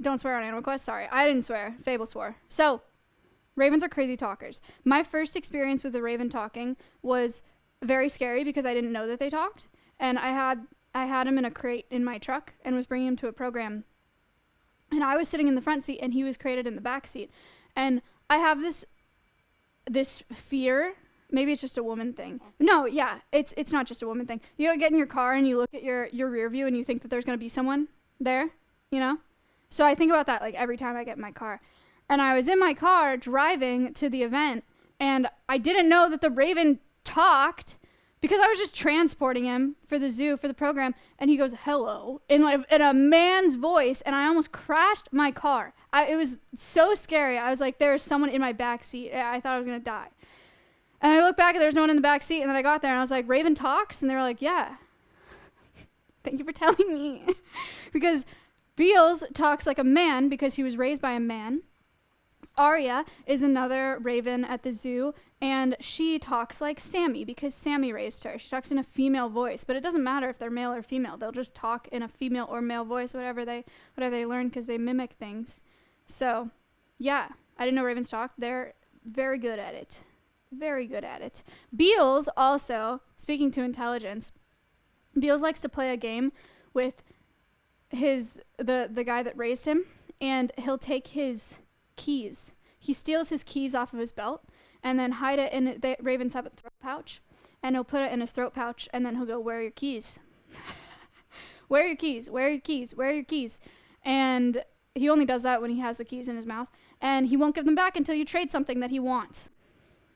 Don't swear on Animal Quest. Sorry, I didn't swear. Fable swore. So, ravens are crazy talkers. My first experience with the raven talking was very scary because I didn't know that they talked, and I had him in a crate in my truck and was bringing him to a program. And I was sitting in the front seat, and he was crated in the back seat. And I have this fear. Maybe it's just a woman thing. No, yeah, it's not just a woman thing. You get in your car and you look at your rear view and you think that there's gonna be someone there, you know? So I think about that like every time I get in my car. And I was in my car driving to the event, and I didn't know that the raven talked because I was just transporting him for the zoo, for the program, and he goes, hello, in a man's voice, and I almost crashed my car. It was so scary. I was like, there's someone in my back seat. I thought I was going to die. And I looked back, and there's no one in the back seat, and then I got there, and I was like, Raven talks? And they were like, yeah. Thank you for telling me. Because Beals talks like a man because he was raised by a man. Arya is another raven at the zoo, and she talks like Sammy because Sammy raised her. She talks in a female voice, but it doesn't matter if they're male or female. They'll just talk in a female or male voice, whatever they learn, because they mimic things. So, yeah, I didn't know ravens talk. They're very good at it. Very good at it. Beals also, speaking to intelligence, Beals likes to play a game with the guy that raised him, and he'll take his keys. He steals his keys off of his belt and then hide it in the ravens have a throat pouch, and he'll put it in his throat pouch, and then he'll go, where are your keys? Where are your keys? Where are your keys? Where are your keys? And he only does that when he has the keys in his mouth. And he won't give them back until you trade something that he wants.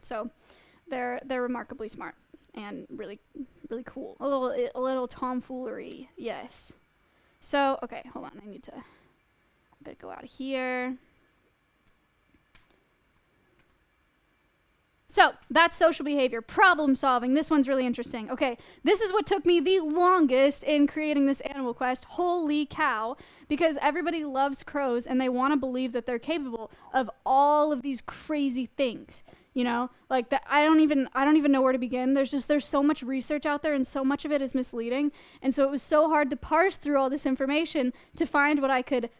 So they're remarkably smart and really, really cool. A little tomfoolery, yes. So, okay, hold on. I'm gonna go out of here. So that's social behavior, problem solving. This one's really interesting. Okay, this is what took me the longest in creating this animal quest. Holy cow. Because everybody loves crows and they want to believe that they're capable of all of these crazy things. You know, like that. I don't even know where to begin. There's so much research out there and so much of it is misleading. And so it was so hard to parse through all this information to find what I could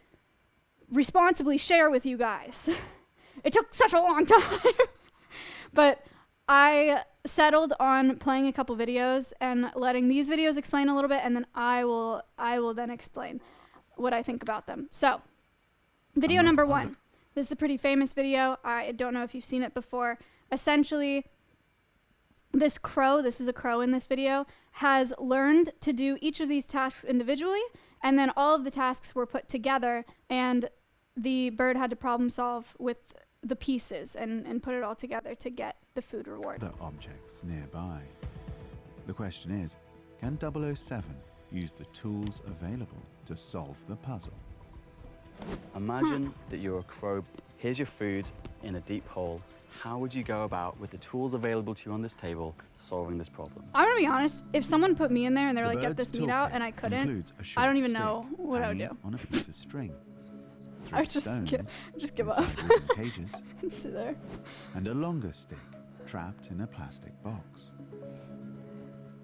responsibly share with you guys. It took such a long time. But I settled on playing a couple videos and letting these videos explain a little bit, and then I will then explain what I think about them. So, video number 1. This is a pretty famous video. I don't know if you've seen it before. Essentially, this is a crow in this video, has learned to do each of these tasks individually, and then all of the tasks were put together, and the bird had to problem solve with the pieces and put it all together to get the food reward. The objects nearby. The question is, can 007 use the tools available to solve the puzzle? Imagine that you're a crow. Here's your food in a deep hole. How would you go about, with the tools available to you on this table, solving this problem? I'm gonna be honest, if someone put me in there and they're The like, get bird's this meat out, toolkit and I couldn't, includes a I short don't even stick know what I would hanging do. on a piece of string. I would 3 just give up inside wooden cages, and sit there. and a longer stick trapped in a plastic box.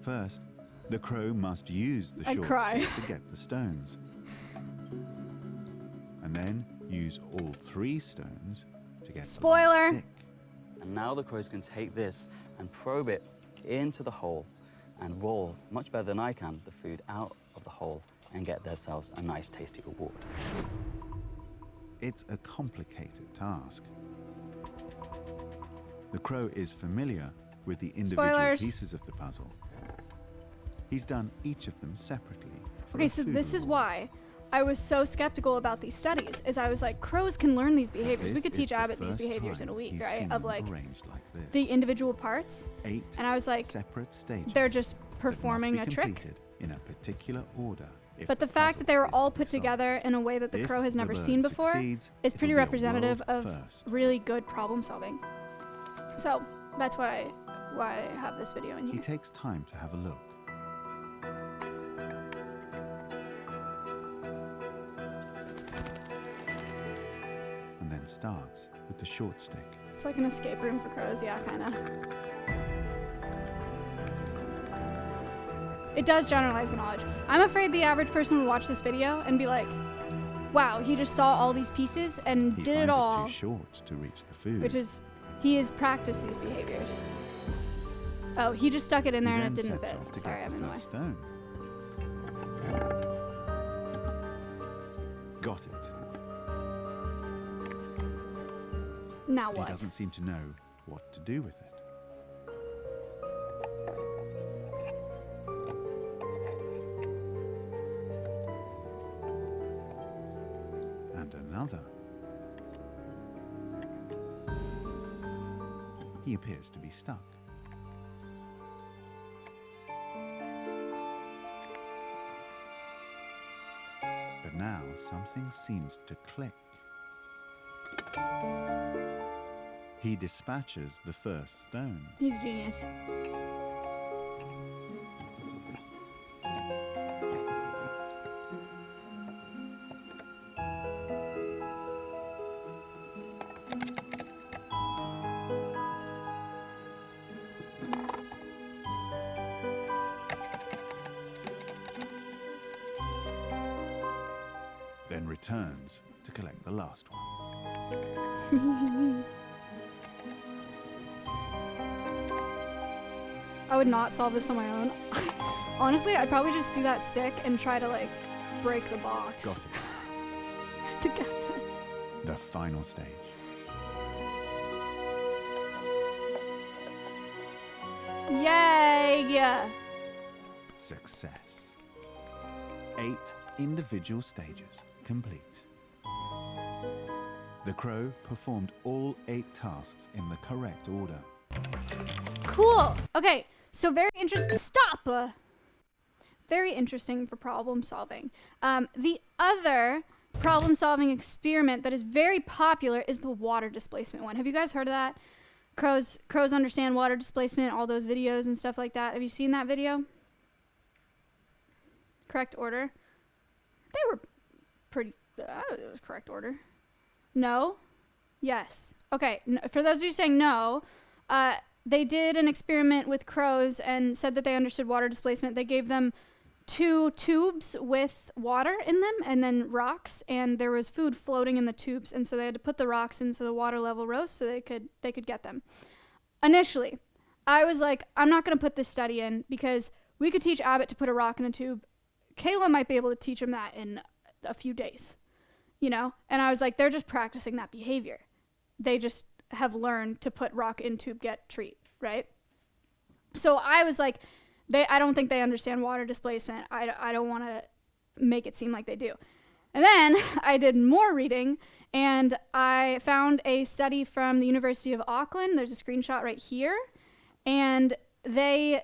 First, the crow must use the I'd short cry. stick to get the stones, and then use all 3 stones to get the long Spoiler. stick. And now the crows can take this and probe it into the hole and roll, much better than I can, the food out of the hole and get themselves a nice, tasty reward. It's a complicated task. The crow is familiar with the individual Spoilers. pieces of the puzzle. He's done each of them separately. for Okay, a so food this is reward. why I was so skeptical about these studies, is I was like, crows can learn these behaviors. We This could is teach the Abbott these first behaviors in a time week, he's right? seen Of them like arranged like this. the individual parts. 8 And I was like, separate stages they're just that must performing be a trick. completed in a particular order. if But the fact that they puzzle were is all to be put solved. together in a way that the If crow has the never bird seen before succeeds, is pretty it'll be a representative world of first. really good problem solving. So that's why I have this video in He here. takes time to have a look. And then starts with the short stick. It's like an escape room for crows, yeah, kind of. It does generalize the knowledge. I'm afraid the average person would watch this video and be like, wow, he just saw all these pieces and He did finds it all, too short to reach the food. which is, he has practiced these behaviors. Oh, he just stuck it in there he and then it didn't sets fit. off to Sorry, get I'm the in the way. first stone. Got it. Now He what? doesn't seem to know what to do with it. And another. He appears to be stuck. But now something seems to click. He dispatches the first stone. He's a genius. Then returns to collect the last one. I would not solve this on my own. Honestly, I'd probably just see that stick and try to like break the box. Got it. Together. The final stage. Yay! Yeah. Success. 8 individual stages complete. The crow performed all 8 tasks in the correct order. Cool. Okay, so very interesting. Stop! Very interesting for problem solving. The other problem solving experiment that is very popular is the water displacement one. Have you guys heard of that? Crows understand water displacement, all those videos and stuff like that. Have you seen that video? Correct order. They were pretty, it was correct order. No? Yes. Okay, for those of you saying no, they did an experiment with crows and said that they understood water displacement. They gave them 2 tubes with water in them and then rocks, and there was food floating in the tubes, and so they had to put the rocks in so the water level rose so they could get them. Initially, I was like, I'm not going to put this study in because we could teach Abbott to put a rock in a tube. Kayla might be able to teach him that in a few days, you know? And I was like, they're just practicing that behavior. They just have learned to put rock in tube, get treat, right? So I was like, I don't think they understand water displacement. I don't want to make it seem like they do. And then I did more reading, and I found a study from the University of Auckland. There's a screenshot right here. And they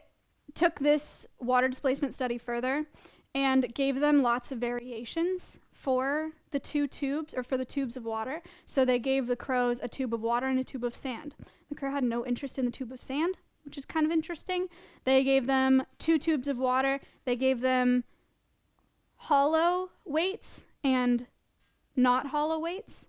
took this water displacement study further and gave them lots of variations for the 2 tubes, or for the tubes of water. So they gave the crows a tube of water and a tube of sand. The crow had no interest in the tube of sand, which is kind of interesting. They gave them 2 tubes of water. They gave them hollow weights and not hollow weights.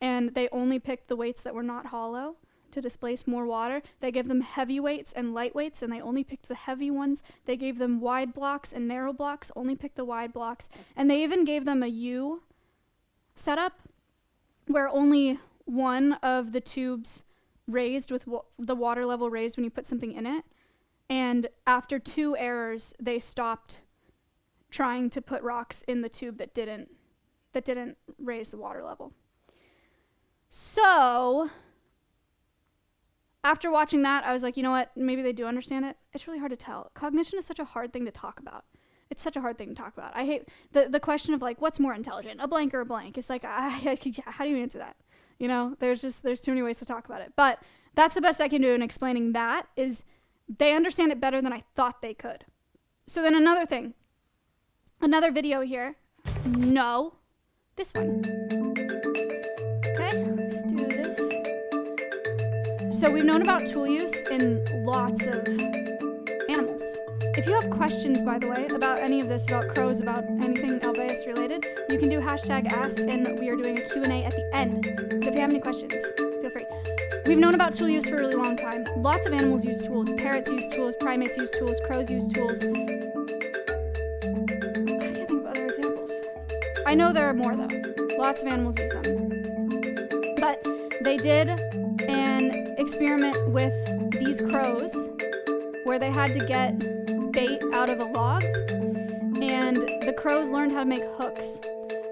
And they only picked the weights that were not hollow to displace more water. They gave them heavy weights and light weights, and they only picked the heavy ones. They gave them wide blocks and narrow blocks, only picked the wide blocks. And they even gave them a U setup where only one of the tubes raised with the water level raised when you put something in it. And after 2 errors, they stopped trying to put rocks in the tube that didn't raise the water level. So after watching that, I was like, you know what? Maybe they do understand it. It's really hard to tell. Cognition is such a hard thing to talk about. It's such a hard thing to talk about. I hate the question of like, what's more intelligent, a blank or a blank? It's like, how do you answer that? You know, there's too many ways to talk about it. But that's the best I can do in explaining that, is they understand it better than I thought they could. So then another video here. No, this one. Okay, let's do this. So we've known about tool use in lots of animals. If you have questions, by the way, about any of this, about crows, about anything Alveus related, you can do #ask, and we are doing a Q&A at the end. So if you have any questions, feel free. We've known about tool use for a really long time. Lots of animals use tools. Parrots use tools, primates use tools, crows use tools. I can't think of other examples. I know there are more, though. Lots of animals use them. But they did an experiment with these crows where they had to get bait out of a log, and the crows learned how to make hooks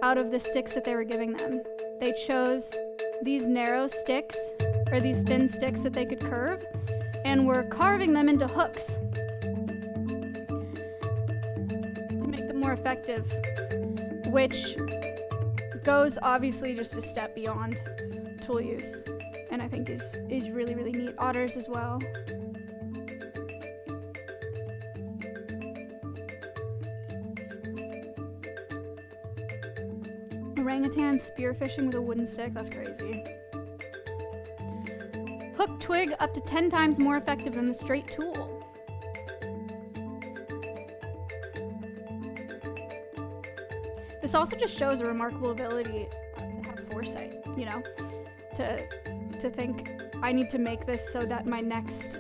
out of the sticks that they were giving them. They chose these narrow sticks, or these thin sticks that they could curve, and were carving them into hooks to make them more effective, which goes obviously just a step beyond tool use, and I think is really, really neat. Otters as well. Orangutan spearfishing with a wooden stick, that's crazy. Hook twig up to 10 times more effective than the straight tool. This also just shows a remarkable ability to have foresight, you know? To think, I need to make this so that my next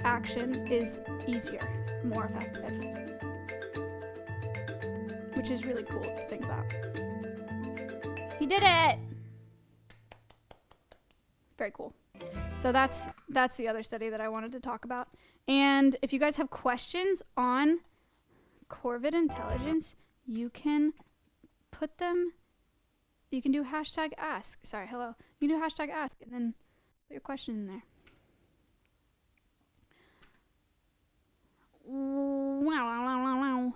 action is easier, more effective. Which is really cool to think about. He did it! Very cool. So that's the other study that I wanted to talk about. And if you guys have questions on corvid intelligence, you can put them, you can do #ask. Sorry, hello. You can do #ask and then put your question in there. Wow.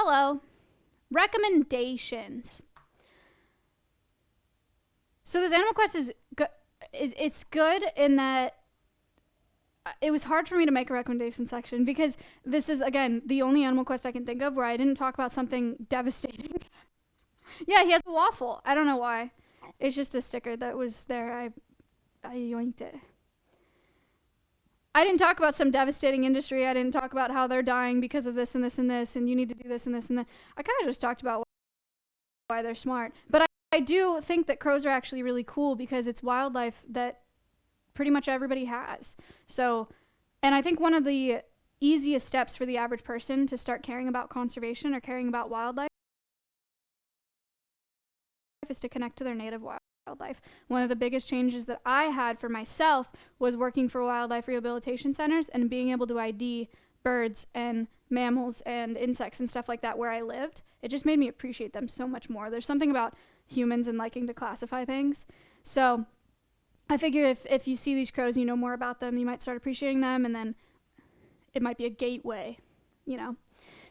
Hello. Recommendations. So this Animal Quest is it's good in that it was hard for me to make a recommendation section because this is, again, the only Animal Quest I can think of where I didn't talk about something devastating. Yeah, he has a waffle. I don't know why. It's just a sticker that was there. I yoinked it. I didn't talk about some devastating industry. I didn't talk about how they're dying because of this and this and this, and you need to do this and this and that. I kind of just talked about why they're smart. But I do think that crows are actually really cool because it's wildlife that pretty much everybody has. So, and I think one of the easiest steps for the average person to start caring about conservation or caring about wildlife is to connect to their native wildlife. One of the biggest changes that I had for myself was working for wildlife rehabilitation centers and being able to ID birds and mammals and insects and stuff like that where I lived. It just made me appreciate them so much more. There's something about humans and liking to classify things. So I figure if you see these crows and you know more about them, you might start appreciating them, and then it might be a gateway, you know.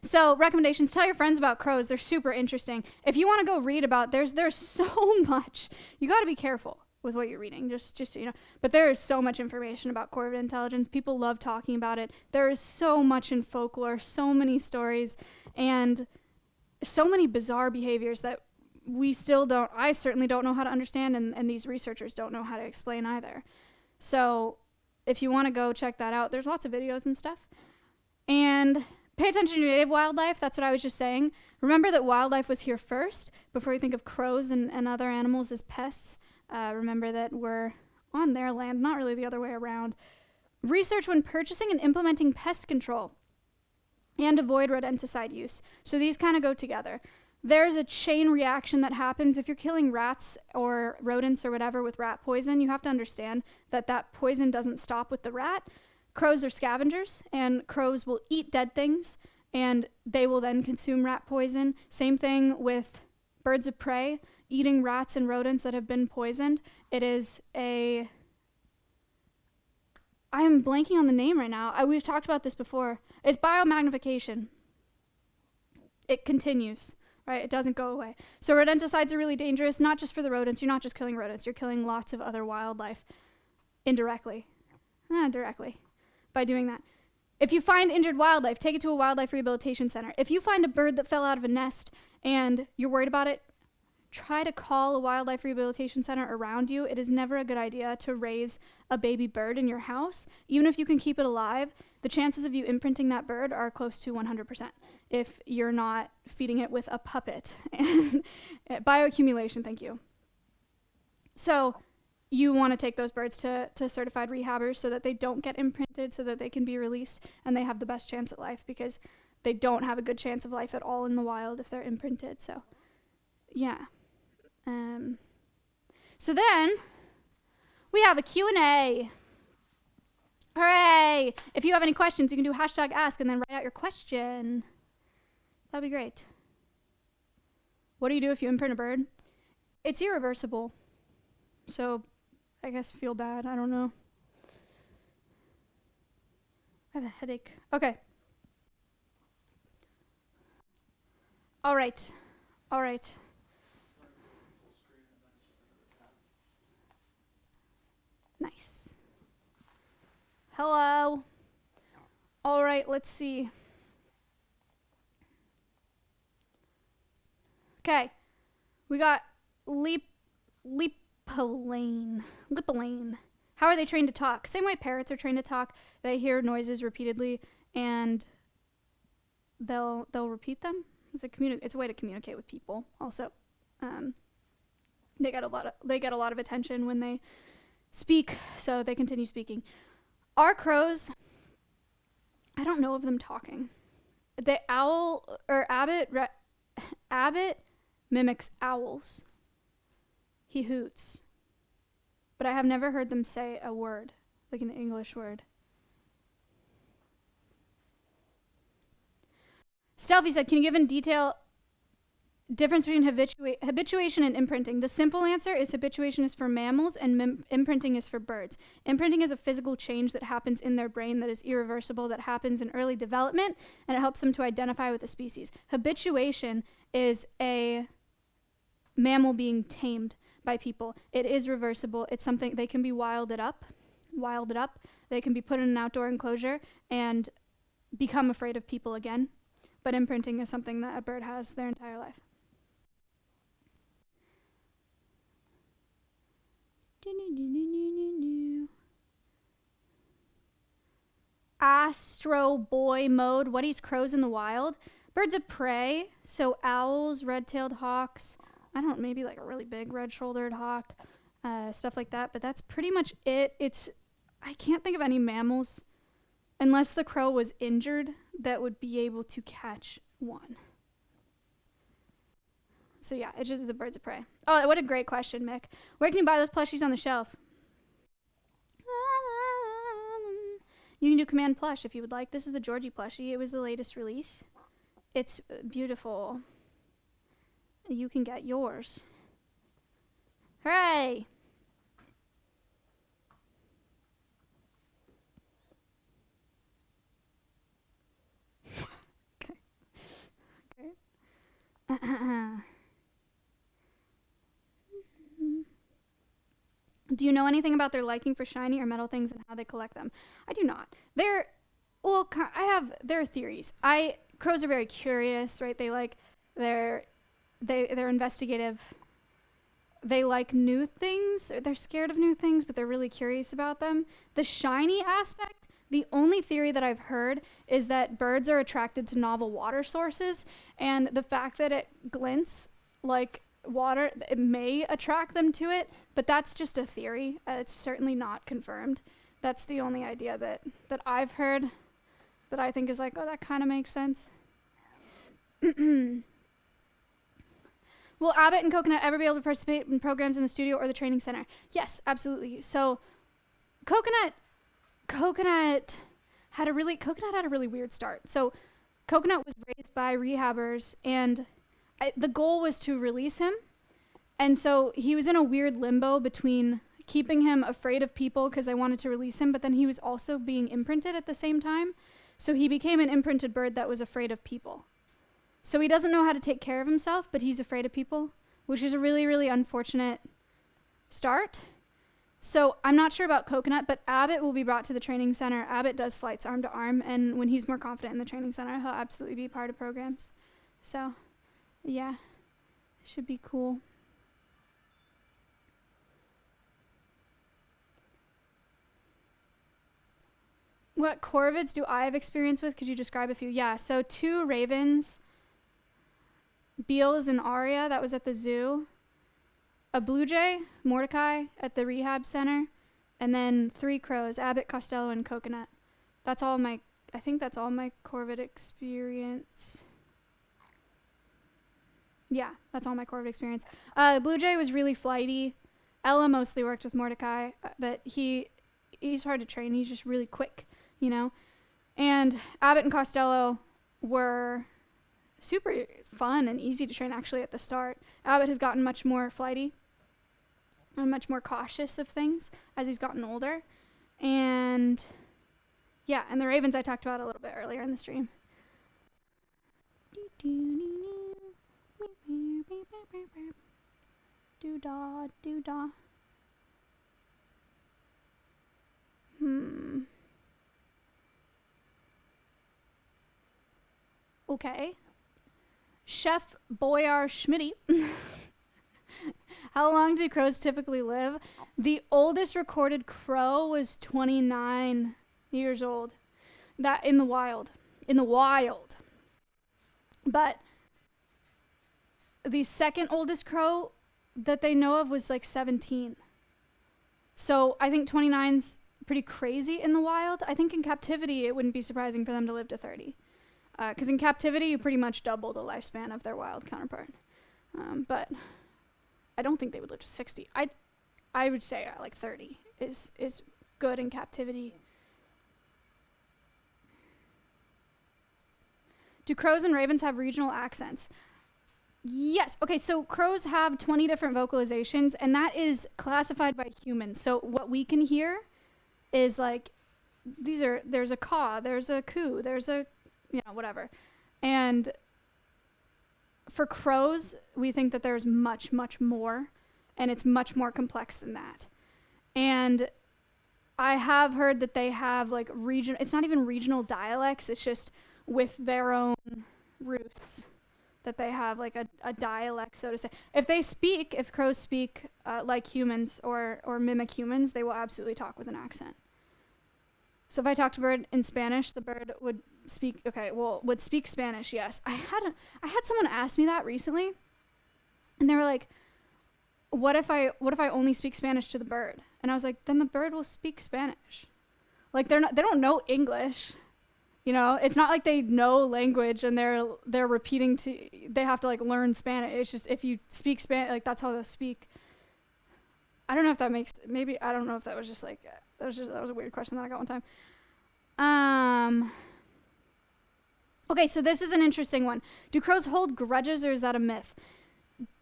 So recommendations, tell your friends about crows. They're super interesting. If you want to go read about, there's so much. You got to be careful with what you're reading, just so you know. But there is so much information about corvid intelligence. People love talking about it. There is so much in folklore, so many stories, and so many bizarre behaviors that we still don't, I certainly don't know how to understand, and these researchers don't know how to explain either. So if you want to go check that out, there's lots of videos and stuff. And pay attention to your native wildlife. That's what I was just saying. Remember that wildlife was here first before you think of crows and other animals as pests. Remember that we're on their land, not really the other way around. Research when purchasing and implementing pest control, and avoid rodenticide use. So these kind of go together. There's a chain reaction that happens if you're killing rats or rodents or whatever with rat poison. You have to understand that that poison doesn't stop with the rat. Crows are scavengers, and crows will eat dead things, and they will then consume rat poison. Same thing with birds of prey eating rats and rodents that have been poisoned. It is I am blanking on the name right now. We've talked about this before. It's biomagnification. It continues, right? It doesn't go away. So rodenticides are really dangerous, not just for the rodents. You're not just killing rodents. You're killing lots of other wildlife indirectly. Directly. By doing that. If you find injured wildlife, take it to a wildlife rehabilitation center. If you find a bird that fell out of a nest and you're worried about it, try to call a wildlife rehabilitation center around you. It is never a good idea to raise a baby bird in your house. Even if you can keep it alive, the chances of you imprinting that bird are close to 100% if you're not feeding it with a puppet. Bioaccumulation, thank you. So you want to take those birds to certified rehabbers so that they don't get imprinted, so that they can be released and they have the best chance at life, because they don't have a good chance of life at all in the wild if they're imprinted. So yeah. So then we have a Q&A. Hooray! If you have any questions, you can do #ask and then write out your question. That'd be great. What do you do if you imprint a bird? It's irreversible. So I guess feel bad. I don't know. I have a headache. Okay. All right. Nice. Hello. All right, let's see. Okay. We got Lipolane. How are they trained to talk? Same way parrots are trained to talk. They hear noises repeatedly and they'll repeat them. It's a way to communicate with people. Also, they get a lot of attention when they speak, so they continue speaking. Our crows, I don't know of them talking. The owl or Abbott mimics owls. He hoots. But I have never heard them say a word, like an English word. Stealthy said, can you give in detail difference between habituation and imprinting. The simple answer is habituation is for mammals and imprinting is for birds. Imprinting is a physical change that happens in their brain that is irreversible, that happens in early development, and it helps them to identify with the species. Habituation is a mammal being tamed by people. It is reversible. It's something they can be wilded up. They can be put in an outdoor enclosure and become afraid of people again. But imprinting is something that a bird has their entire life. Astro Boy mode. What eats crows in the wild? Birds of prey. So owls, red-tailed hawks. I don't know, maybe like a really big red-shouldered hawk. Stuff like that. But that's pretty much it. I can't think of any mammals, unless the crow was injured, that would be able to catch one. So yeah, it's just the birds of prey. Oh, what a great question, Mick. Where can you buy those plushies on the shelf? You can do Command Plush if you would like. This is the Georgie plushie. It was the latest release. It's beautiful. You can get yours. Hooray! Do you know anything about their liking for shiny or metal things and how they collect them? I do not. There are theories. Crows are very curious, right? They're investigative. They like new things, or they're scared of new things, but they're really curious about them. The shiny aspect, the only theory that I've heard is that birds are attracted to novel water sources, and the fact that it glints like water, it may attract them to it, but that's just a theory. It's certainly not confirmed. That's the only idea that I've heard that I think is like, oh, that kind of makes sense. Will Abbott and Coconut ever be able to participate in programs in the studio or the training center? Yes, absolutely. So Coconut had a really weird start. So Coconut was raised by rehabbers, and the goal was to release him. And so he was in a weird limbo between keeping him afraid of people because I wanted to release him, but then he was also being imprinted at the same time. So he became an imprinted bird that was afraid of people. So he doesn't know how to take care of himself, but he's afraid of people, which is a really, really unfortunate start. So I'm not sure about Coconut, but Abbott will be brought to the training center. Abbott does flights arm to arm, and when he's more confident in the training center, he'll absolutely be part of programs. So, yeah, should be cool. What corvids do I have experience with? Could you describe a few? Yeah, so 2 ravens, Beals and Aria, that was at the zoo. A blue jay, Mordecai, at the rehab center. And then 3 crows, Abbott, Costello, and Coconut. I think that's all my corvid experience. Yeah, that's all my corvid experience. The blue jay was really flighty. Ella mostly worked with Mordecai, but he's hard to train. He's just really quick, you know. And Abbott and Costello were super fun and easy to train actually at the start. Abbott has gotten much more flighty and much more cautious of things as he's gotten older. And yeah, and the ravens I talked about a little bit earlier in the stream. Doo-dah, doo-dah. Okay. Chef Boyar Schmitty. How long do crows typically live? The oldest recorded crow was 29 years old. That in the wild. But the second oldest crow that they know of was like 17. So I think 29's pretty crazy in the wild. I think in captivity it wouldn't be surprising for them to live to 30. Because in captivity you pretty much double the lifespan of their wild counterpart. But I don't think they would live to 60. I would say like 30 is good in captivity. Do crows and ravens have regional accents? Yes. Okay, so crows have 20 different vocalizations, and that is classified by humans. So what we can hear is like, there's a caw, there's a coo, there's a, whatever. And for crows, we think that there's much, much more, and it's much more complex than that. And I have heard that they have like it's not even regional dialects, it's just with their own roots that they have like a dialect, so to say. If crows speak like humans or mimic humans, they will absolutely talk with an accent. So if I talked to a bird in Spanish, the bird would speak Spanish, yes. I had someone ask me that recently, and they were like, what if I only speak Spanish to the bird? And I was like, then the bird will speak Spanish. Like they don't know English. It's not like they know language and they're repeating they have to like learn Spanish. It's just if you speak Spanish, like that's how they'll speak. I don't know if that makes, maybe, I don't know if that was just like, that was a weird question that I got one time. Okay, so this is an interesting one. Do crows hold grudges, or is that a myth?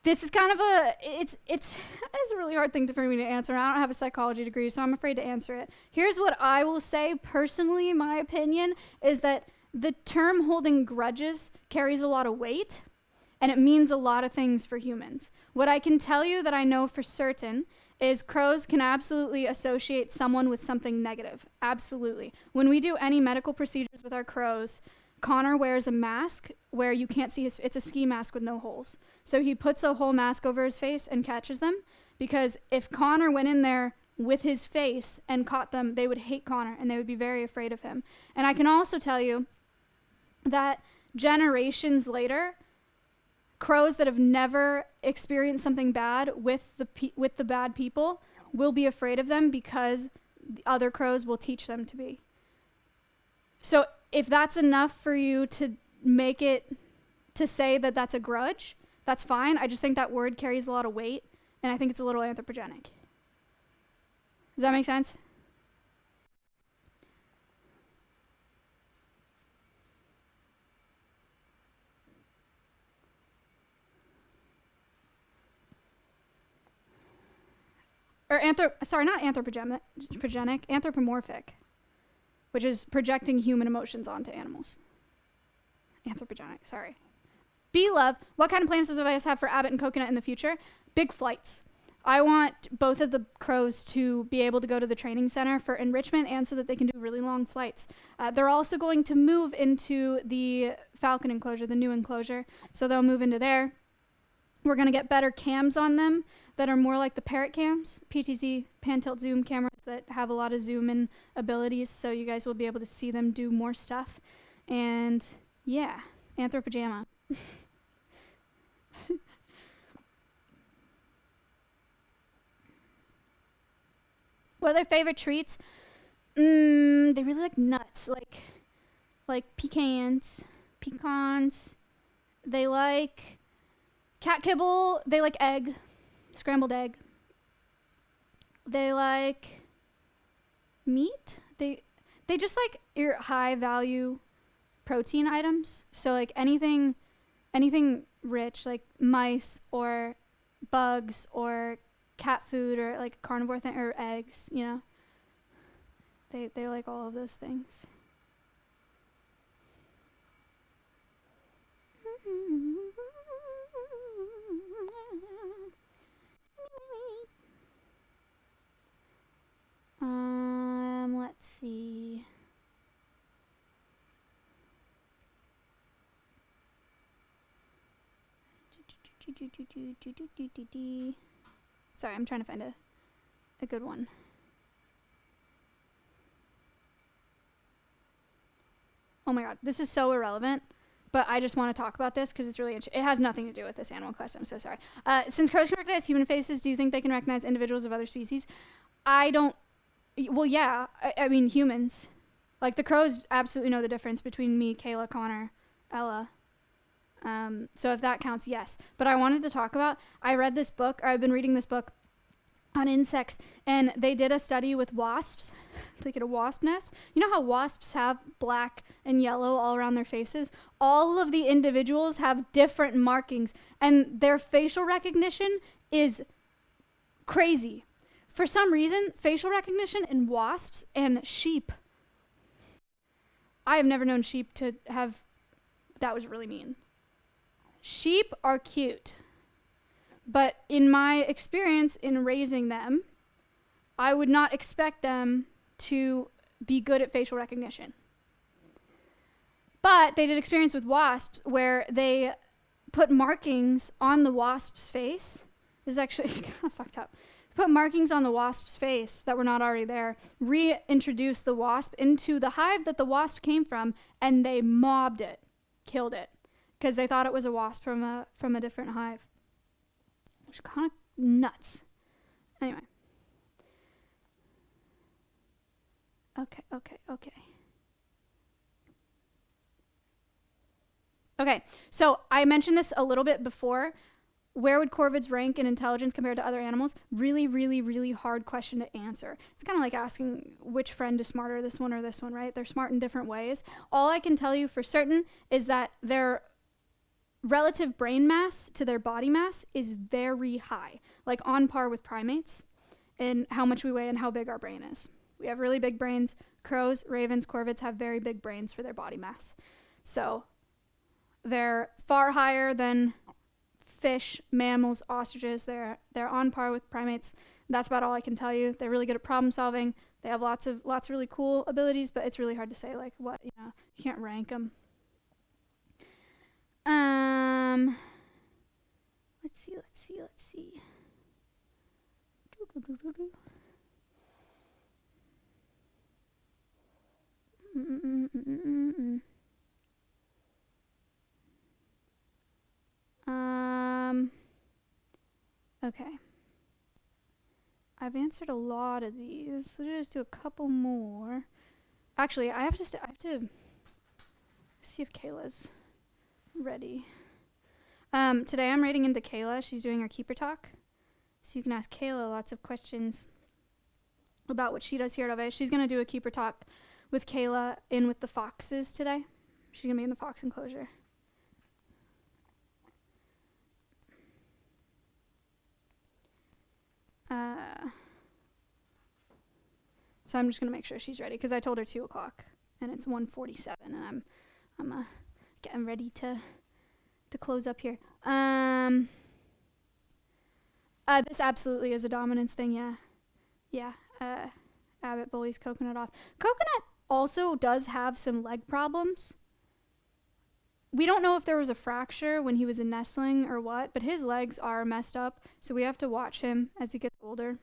This is kind of it's a really hard thing for me to answer. I don't have a psychology degree, so I'm afraid to answer it. Here's what I will say personally, my opinion, is that the term holding grudges carries a lot of weight, and it means a lot of things for humans. What I can tell you that I know for certain is crows can absolutely associate someone with something negative. Absolutely. When we do any medical procedures with our crows, Connor wears a mask where you can't see it's a ski mask with no holes. So he puts a whole mask over his face and catches them, because if Connor went in there with his face and caught them, they would hate Connor and they would be very afraid of him. And I can also tell you that generations later, crows that have never experienced something bad with the bad people will be afraid of them, because the other crows will teach them to be. So if that's enough for you to make it, to say that that's a grudge, that's fine. I just think that word carries a lot of weight, and I think it's a little anthropogenic. Does that make sense? Or not anthropogenic, anthropomorphic, which is projecting human emotions onto animals. Anthropogenic, sorry. B-Love, what kind of plans does Alveus have for Abbott and Coconut in the future? Big flights. I want both of the crows to be able to go to the training center for enrichment and so that they can do really long flights. They're also going to move into the falcon enclosure, the new enclosure, so they'll move into there. We're going to get better cams on them that are more like the parrot cams, PTZ, pan-tilt zoom cameras that have a lot of zoom in abilities, so you guys will be able to see them do more stuff. And yeah, anthropojama. What are their favorite treats? They really like nuts, like pecans. They like cat kibble. They like egg, scrambled egg. They like meat. They just like your high value protein items. So like anything rich, like mice or bugs or cat food or like carnivore thing or eggs, They like all of those things. Let's see. Sorry, I'm trying to find a good one. Oh my god, this is so irrelevant, but I just want to talk about this because it's really interesting. It has nothing to do with this animal quest. I'm so sorry. Since crows can recognize human faces, do you think they can recognize individuals of other species? I don't. Well, yeah. I mean, humans. Like, the crows absolutely know the difference between me, Kayla, Connor, Ella. So if that counts, yes. But I wanted to talk about, I've been reading this book on insects, and they did a study with wasps. They get a wasp nest. You know how wasps have black and yellow all around their faces? All of the individuals have different markings, and their facial recognition is crazy. For some reason, facial recognition in wasps and sheep. I have never known sheep to have, that was really mean. Sheep are cute. But in my experience in raising them, I would not expect them to be good at facial recognition. But they did experience with wasps where they put markings on the wasp's face. This is actually kind of fucked up. Put markings on the wasp's face that were not already there, reintroduced the wasp into the hive that the wasp came from, and they mobbed it, killed it, because they thought it was a wasp from a different hive. Which is kind of nuts. Anyway. Okay, so I mentioned this a little bit before. Where would corvids rank in intelligence compared to other animals? Really, really, really hard question to answer. It's kind of like asking which friend is smarter, this one or this one, right? They're smart in different ways. All I can tell you for certain is that their relative brain mass to their body mass is very high, like on par with primates in how much we weigh and how big our brain is. We have really big brains. Crows, ravens, corvids have very big brains for their body mass. So they're far higher than fish, mammals, ostriches. They're on par with primates. That's about all I can tell you. They're really good at problem solving. They have lots of really cool abilities, but it's really hard to say like what, you can't rank them. Let's see. Okay. I've answered a lot of these, so we'll just do a couple more. Actually, I have to see if Kayla's ready. Today I'm rating into Kayla. She's doing her keeper talk. So you can ask Kayla lots of questions about what she does here at Alveus. She's going to do a keeper talk with Kayla in with the foxes today. She's going to be in the fox enclosure. So I'm just going to make sure she's ready because I told her 2 o'clock and it's 1:47 and I'm getting ready to close up here. This absolutely is a dominance thing, yeah. Abbott bullies Coconut off. Coconut also does have some leg problems. We don't know if there was a fracture when he was a nestling or what, but his legs are messed up, so we have to watch him as he gets older.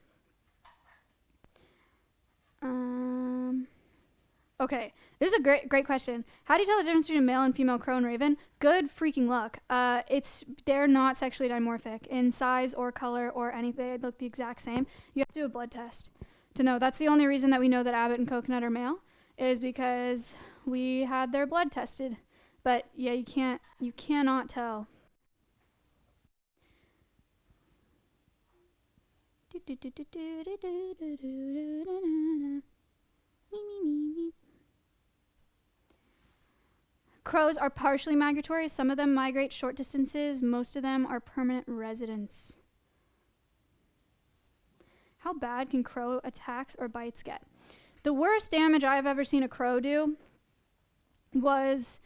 Okay, this is a great question. How do you tell the difference between a male and female crow and raven? Good freaking luck. They're not sexually dimorphic in size or color or anything. They look the exact same. You have to do a blood test to know. That's the only reason that we know that Abbott and Coconut are male is because we had their blood tested. But yeah, you cannot tell. Crows are partially migratory. Some of them migrate short distances. Most of them are permanent residents. How bad can crow attacks or bites get? The worst damage I've ever seen a crow do was...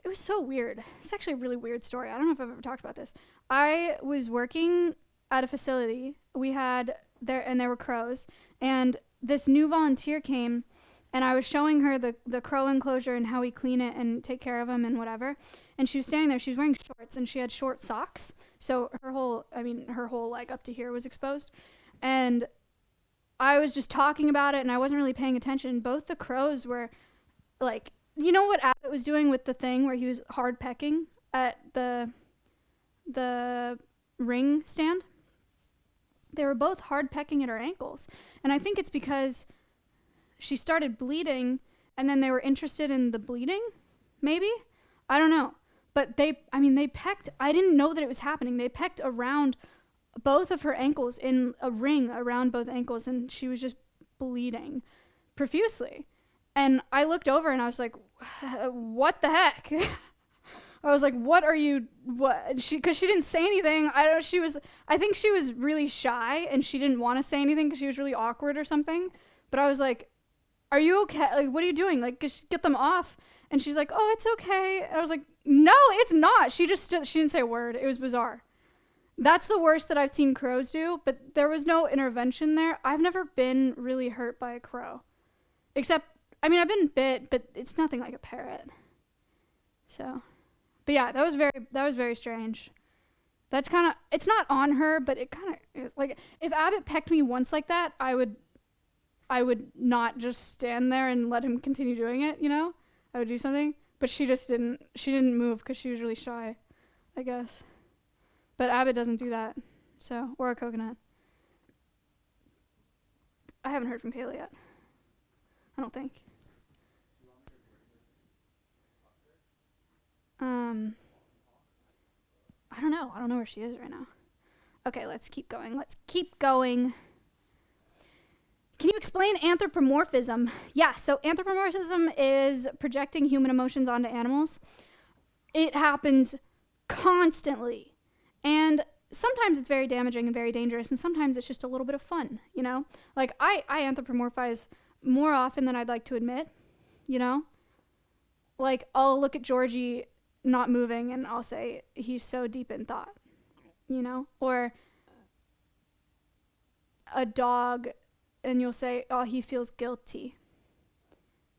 It was so weird. It's actually a really weird story. I don't know if I've ever talked about this. I was working at a facility. There were crows. And this new volunteer came, and I was showing her the crow enclosure and how we clean it and take care of them and whatever. And she was standing there. She was wearing shorts, and she had short socks. So her whole leg up to here was exposed. And I was just talking about it, and I wasn't really paying attention. Both the crows were like... You know what Abbott was doing with the thing where he was hard pecking at the ring stand? They were both hard pecking at her ankles. And I think it's because she started bleeding and then they were interested in the bleeding, maybe? I don't know. But they pecked. I didn't know that it was happening. They pecked around both of her ankles in a ring around both ankles, and she was just bleeding profusely. And I looked over and I was like, what the heck? I was like, what are you, what? Because she didn't say anything. I think she was really shy and she didn't want to say anything because she was really awkward or something. But I was like, are you okay? Like, what are you doing? Like, just get them off. And she's like, oh, it's okay. And I was like, no, it's not. She didn't say a word. It was bizarre. That's the worst that I've seen crows do, but there was no intervention there. I've never been really hurt by a crow. Except, I mean, I've been bit, but it's nothing like a parrot. So, but yeah, that was very strange. That's kind of, it's not on her, but it kind of, like, if Abbott pecked me once like that, I would not just stand there and let him continue doing it, you know? I would do something. But she didn't move because she was really shy, I guess. But Abbott doesn't do that, so, or a coconut. I haven't heard from Kayla yet. I don't think. I don't know. I don't know where she is right now. Okay, let's keep going. Can you explain anthropomorphism? Yeah, so anthropomorphism is projecting human emotions onto animals. It happens constantly. And sometimes it's very damaging and very dangerous, and sometimes it's just a little bit of fun, you know? Like, I anthropomorphize more often than I'd like to admit, you know? Like, I'll look at Georgie not moving, and I'll say, he's so deep in thought, you know? Or a dog, and you'll say, oh, he feels guilty,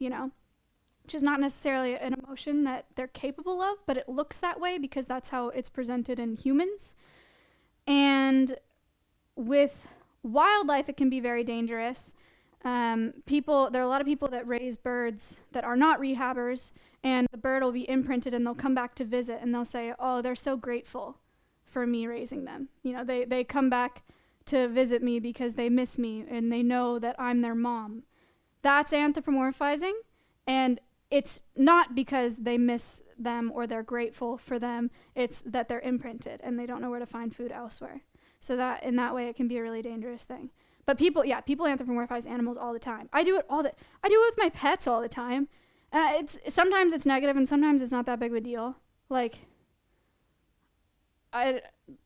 you know? Which is not necessarily an emotion that they're capable of, but it looks that way because that's how it's presented in humans. And with wildlife, it can be very dangerous. There are a lot of people that raise birds that are not rehabbers, and the bird will be imprinted and they'll come back to visit and they'll say, oh, they're so grateful for me raising them. You know, they come back to visit me because they miss me and they know that I'm their mom. That's anthropomorphizing, and it's not because they miss them or they're grateful for them. It's that they're imprinted and they don't know where to find food elsewhere. So that in that way, it can be a really dangerous thing. But people anthropomorphize animals all the time. I do it with my pets all the time. And sometimes it's negative and sometimes it's not that big of a deal. Like,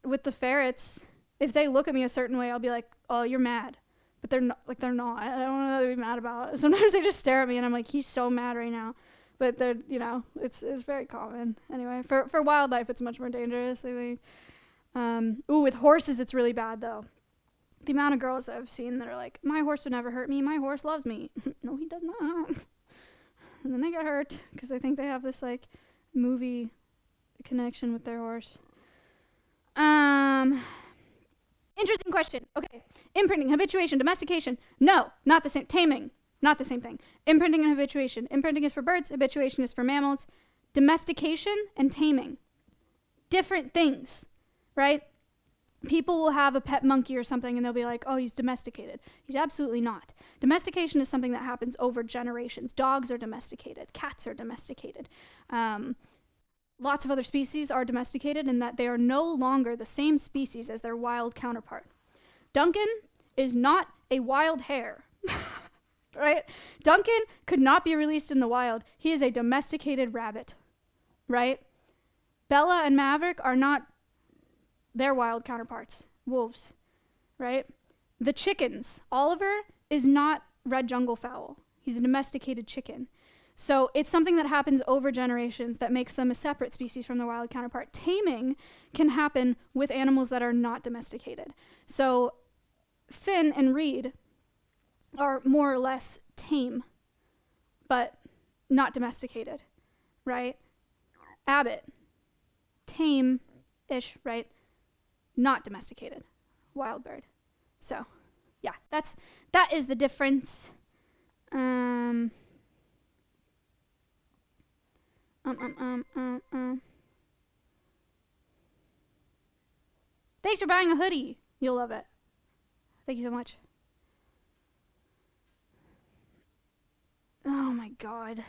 with the ferrets, if they look at me a certain way, I'll be like, oh, you're mad. But they're not. I don't know what to be mad about. Sometimes they just stare at me and I'm like, he's so mad right now. But they're, you know, it's very common. Anyway, for wildlife, it's much more dangerous, I think. With horses, it's really bad, though. The amount of girls I've seen that are like, my horse would never hurt me. My horse loves me. No, he does not. And then they get hurt because they think they have this, like, movie connection with their horse. Interesting question. Okay. Imprinting, habituation, domestication. No, not the same. Taming, not the same thing. Imprinting and habituation. Imprinting is for birds. Habituation is for mammals. Domestication and taming. Different things, right? People will have a pet monkey or something and they'll be like, oh, he's domesticated. He's absolutely not. Domestication is something that happens over generations. Dogs are domesticated. Cats are domesticated. Lots of other species are domesticated in that they are no longer the same species as their wild counterpart. Duncan is not a wild hare, right? Duncan could not be released in the wild. He is a domesticated rabbit, right? Bella and Maverick are not their wild counterparts, wolves, right? The chickens, Oliver is not red jungle fowl. He's a domesticated chicken. So it's something that happens over generations that makes them a separate species from their wild counterpart. Taming can happen with animals that are not domesticated. So Finn and Reed are more or less tame, but not domesticated, right? Abbott, tame-ish, right? Not domesticated, wild bird. So, yeah, that is the difference. Thanks for buying a hoodie. You'll love it. Thank you so much. Oh my god.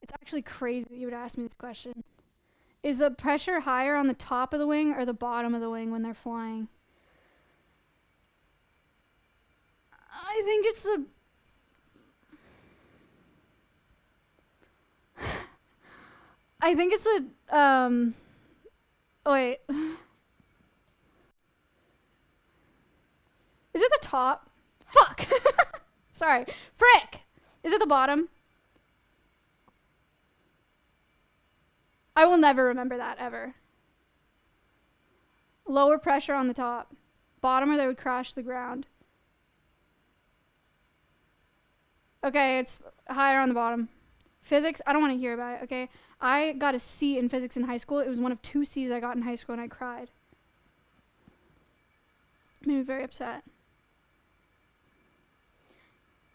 It's actually crazy that you would ask me this question. Is the pressure higher on the top of the wing or the bottom of the wing when they're flying? I think it's the... I think it's the, oh wait. Is it the top? Fuck! Sorry. Frick! Is it the bottom? I will never remember that, ever. Lower pressure on the top. Bottom or they would crash the ground. Okay, it's higher on the bottom. Physics, I don't want to hear about it, okay? I got a C in physics in high school. It was one of 2 C's I got in high school and I cried. Made me very upset.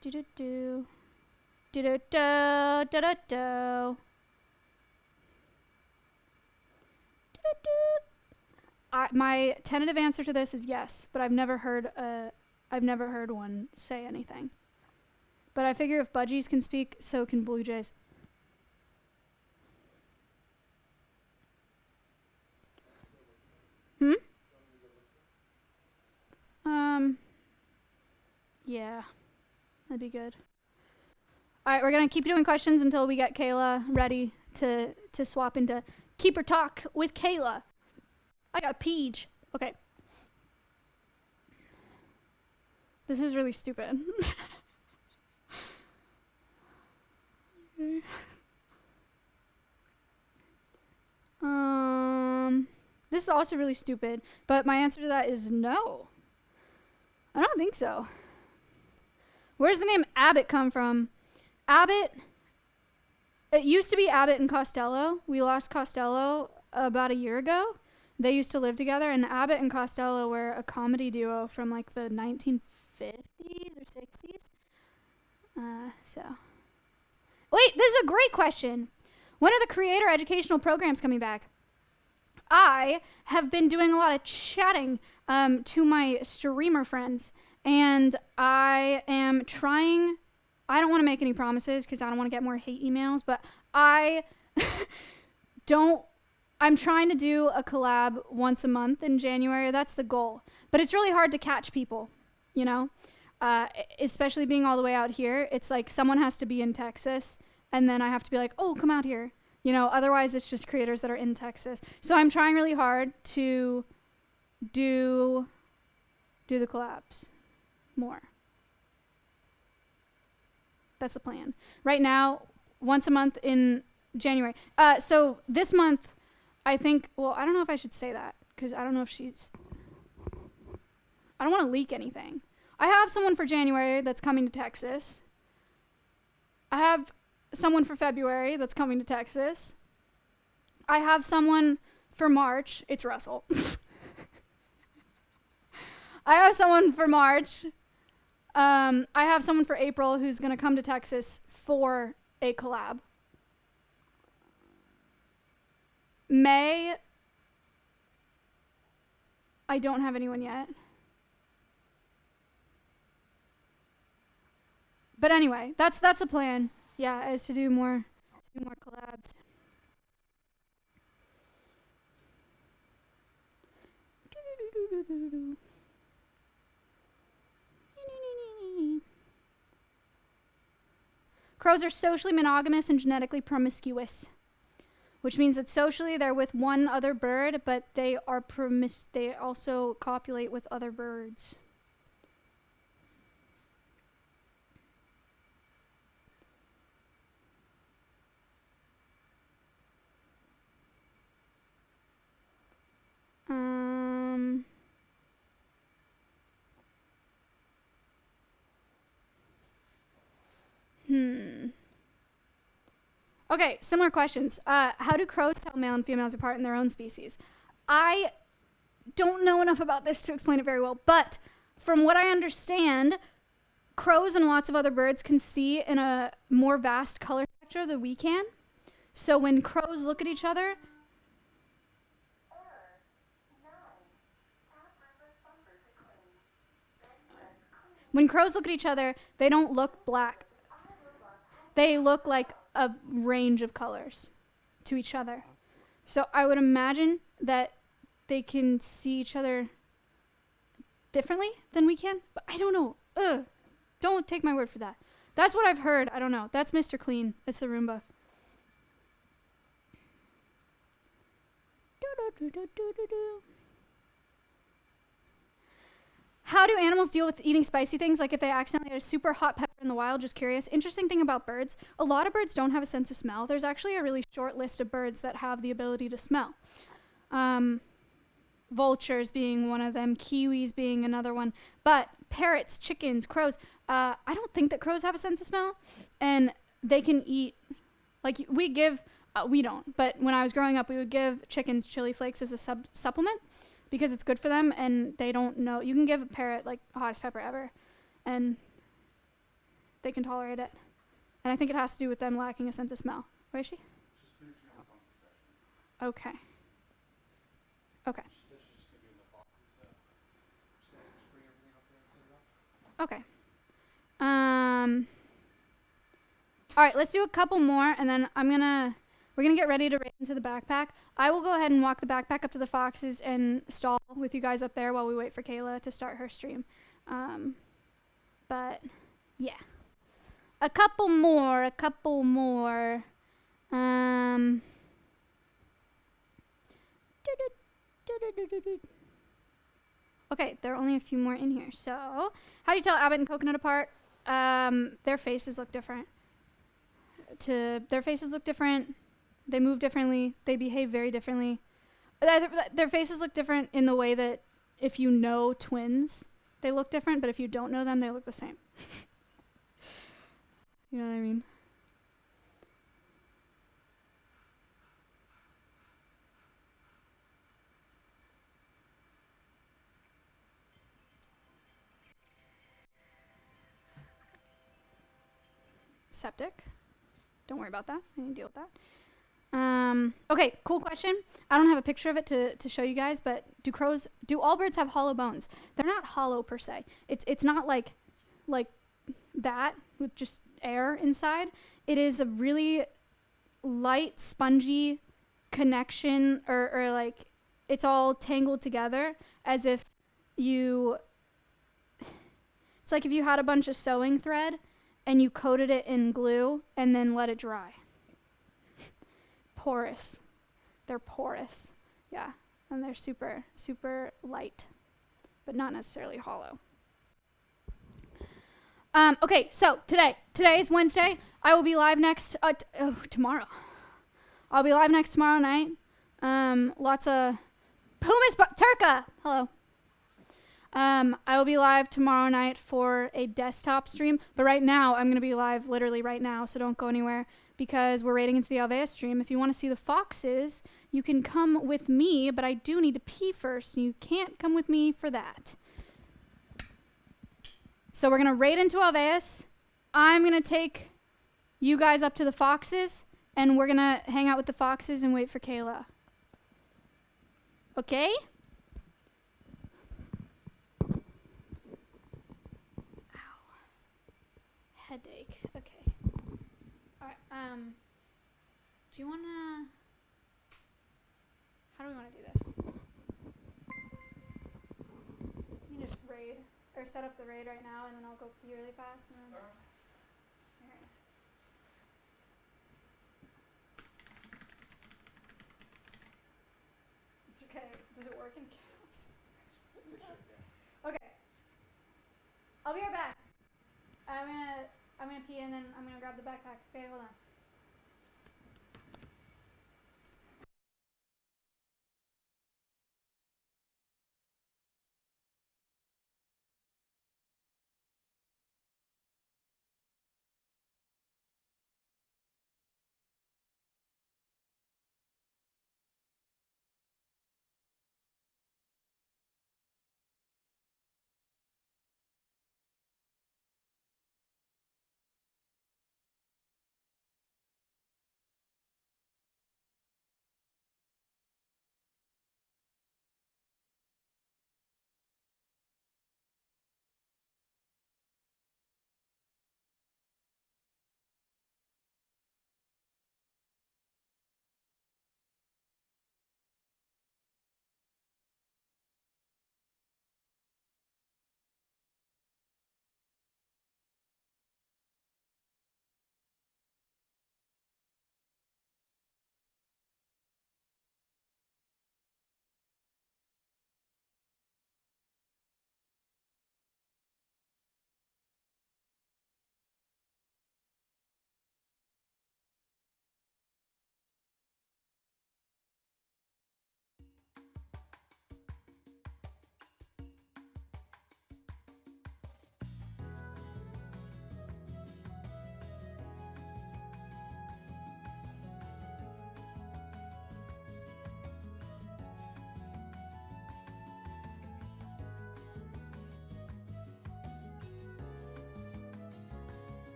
Do-do-do. Do-do-do. Do-do-do. My tentative answer to this is yes, but I've never heard one say anything. But I figure if budgies can speak, so can blue jays. Yeah, that'd be good. All right, we're gonna keep doing questions until we get Kayla ready to swap into Keeper Talk with Kayla. I got a peach. Okay. This is really stupid. Okay. This is also really stupid, but my answer to that is no. I don't think so. Where's the name Abbott come from? Abbott, it used to be Abbott and Costello. We lost Costello about a year ago. They used to live together, and Abbott and Costello were a comedy duo from like the 1950s or 60s. Wait, this is a great question. When are the creator educational programs coming back? I have been doing a lot of chatting to my streamer friends, and I am trying. I don't want to make any promises because I don't want to get more hate emails, but I'm trying to do a collab once a month in January. That's the goal. But it's really hard to catch people, you know? Especially being all the way out here. It's like someone has to be in Texas, and then I have to be like, oh, come out here. You know, otherwise it's just creators that are in Texas. So I'm trying really hard to do the collabs more. That's the plan. Right now, once a month in January. So this month, I think, well, I don't know if I should say that, because I don't know if I don't want to leak anything. I have someone for January that's coming to Texas. I have someone for February that's coming to Texas. I have someone for March. It's Russell. I have someone for March. I have someone for April who's going to come to Texas for a collab. May, I don't have anyone yet. But anyway, that's the plan. Yeah, is to do more collabs. Crows are socially monogamous and genetically promiscuous, which means that socially they're with one other bird, but they also copulate with other birds. Okay, similar questions. How do crows tell male and females apart in their own species? I don't know enough about this to explain it very well, but from what I understand, crows and lots of other birds can see in a more vast color spectrum than we can. So when crows look at each other, they don't look black. They look like a range of colors to each other. So I would imagine that they can see each other differently than we can, but I don't know. Don't take my word for that. That's what I've heard. I don't know. That's Mr. Clean. It's a Roomba. How do animals deal with eating spicy things? Like if they accidentally had a super hot pepper in the wild, just curious. Interesting thing about birds, a lot of birds don't have a sense of smell. There's actually a really short list of birds that have the ability to smell. Vultures being one of them, kiwis being another one. But parrots, chickens, crows, I don't think that crows have a sense of smell. And they can eat, like we give, we don't, but when I was growing up, we would give chickens chili flakes as a supplement because it's good for them and they don't know. You can give a parrot like hottest pepper ever and they can tolerate it. And I think it has to do with them lacking a sense of smell. Where is she? Okay. Okay. Okay. All right, let's do a couple more, and then we're gonna get ready to race into the backpack. I will go ahead and walk the backpack up to the foxes and stall with you guys up there while we wait for Kayla to start her stream. But yeah, a couple more. Okay, there are only a few more in here. So, how do you tell Abbott and Coconut apart? Their faces look different. Their faces look different. They move differently. They behave very differently. Their faces look different in the way that if you know twins, they look different, but if you don't know them, they look the same. You know what I mean? Septic. Don't worry about that. I can deal with that. Okay, cool question. I don't have a picture of it to show you guys, but do all birds have hollow bones? They're not hollow per se. It's not like that with just air inside. It is a really light, spongy connection or like it's all tangled together as if it's like if you had a bunch of sewing thread and you coated it in glue and then let it dry. Porous. They're porous. Yeah. And they're super, super light, but not necessarily hollow. Okay, so today is Wednesday. I will be live tomorrow. I'll be live next tomorrow night. Lots of Turka. Hello. I will be live tomorrow night for a desktop stream, but right now I'm going to be live literally right now, so don't go anywhere because we're raiding into the Alveus stream. If you want to see the foxes, you can come with me, but I do need to pee first, and you can't come with me for that. So we're going to raid into Alveus. I'm going to take you guys up to the foxes, and we're going to hang out with the foxes and wait for Kayla. Okay? Headache. Okay. All right. Do you wanna? How do we wanna do this? You just raid or set up the raid right now, and then I'll go pee really fast. And then... Okay. Okay. Does it work in caps? Okay. I'll be right back. I'm gonna pee and then I'm gonna grab the backpack. Okay, hold on.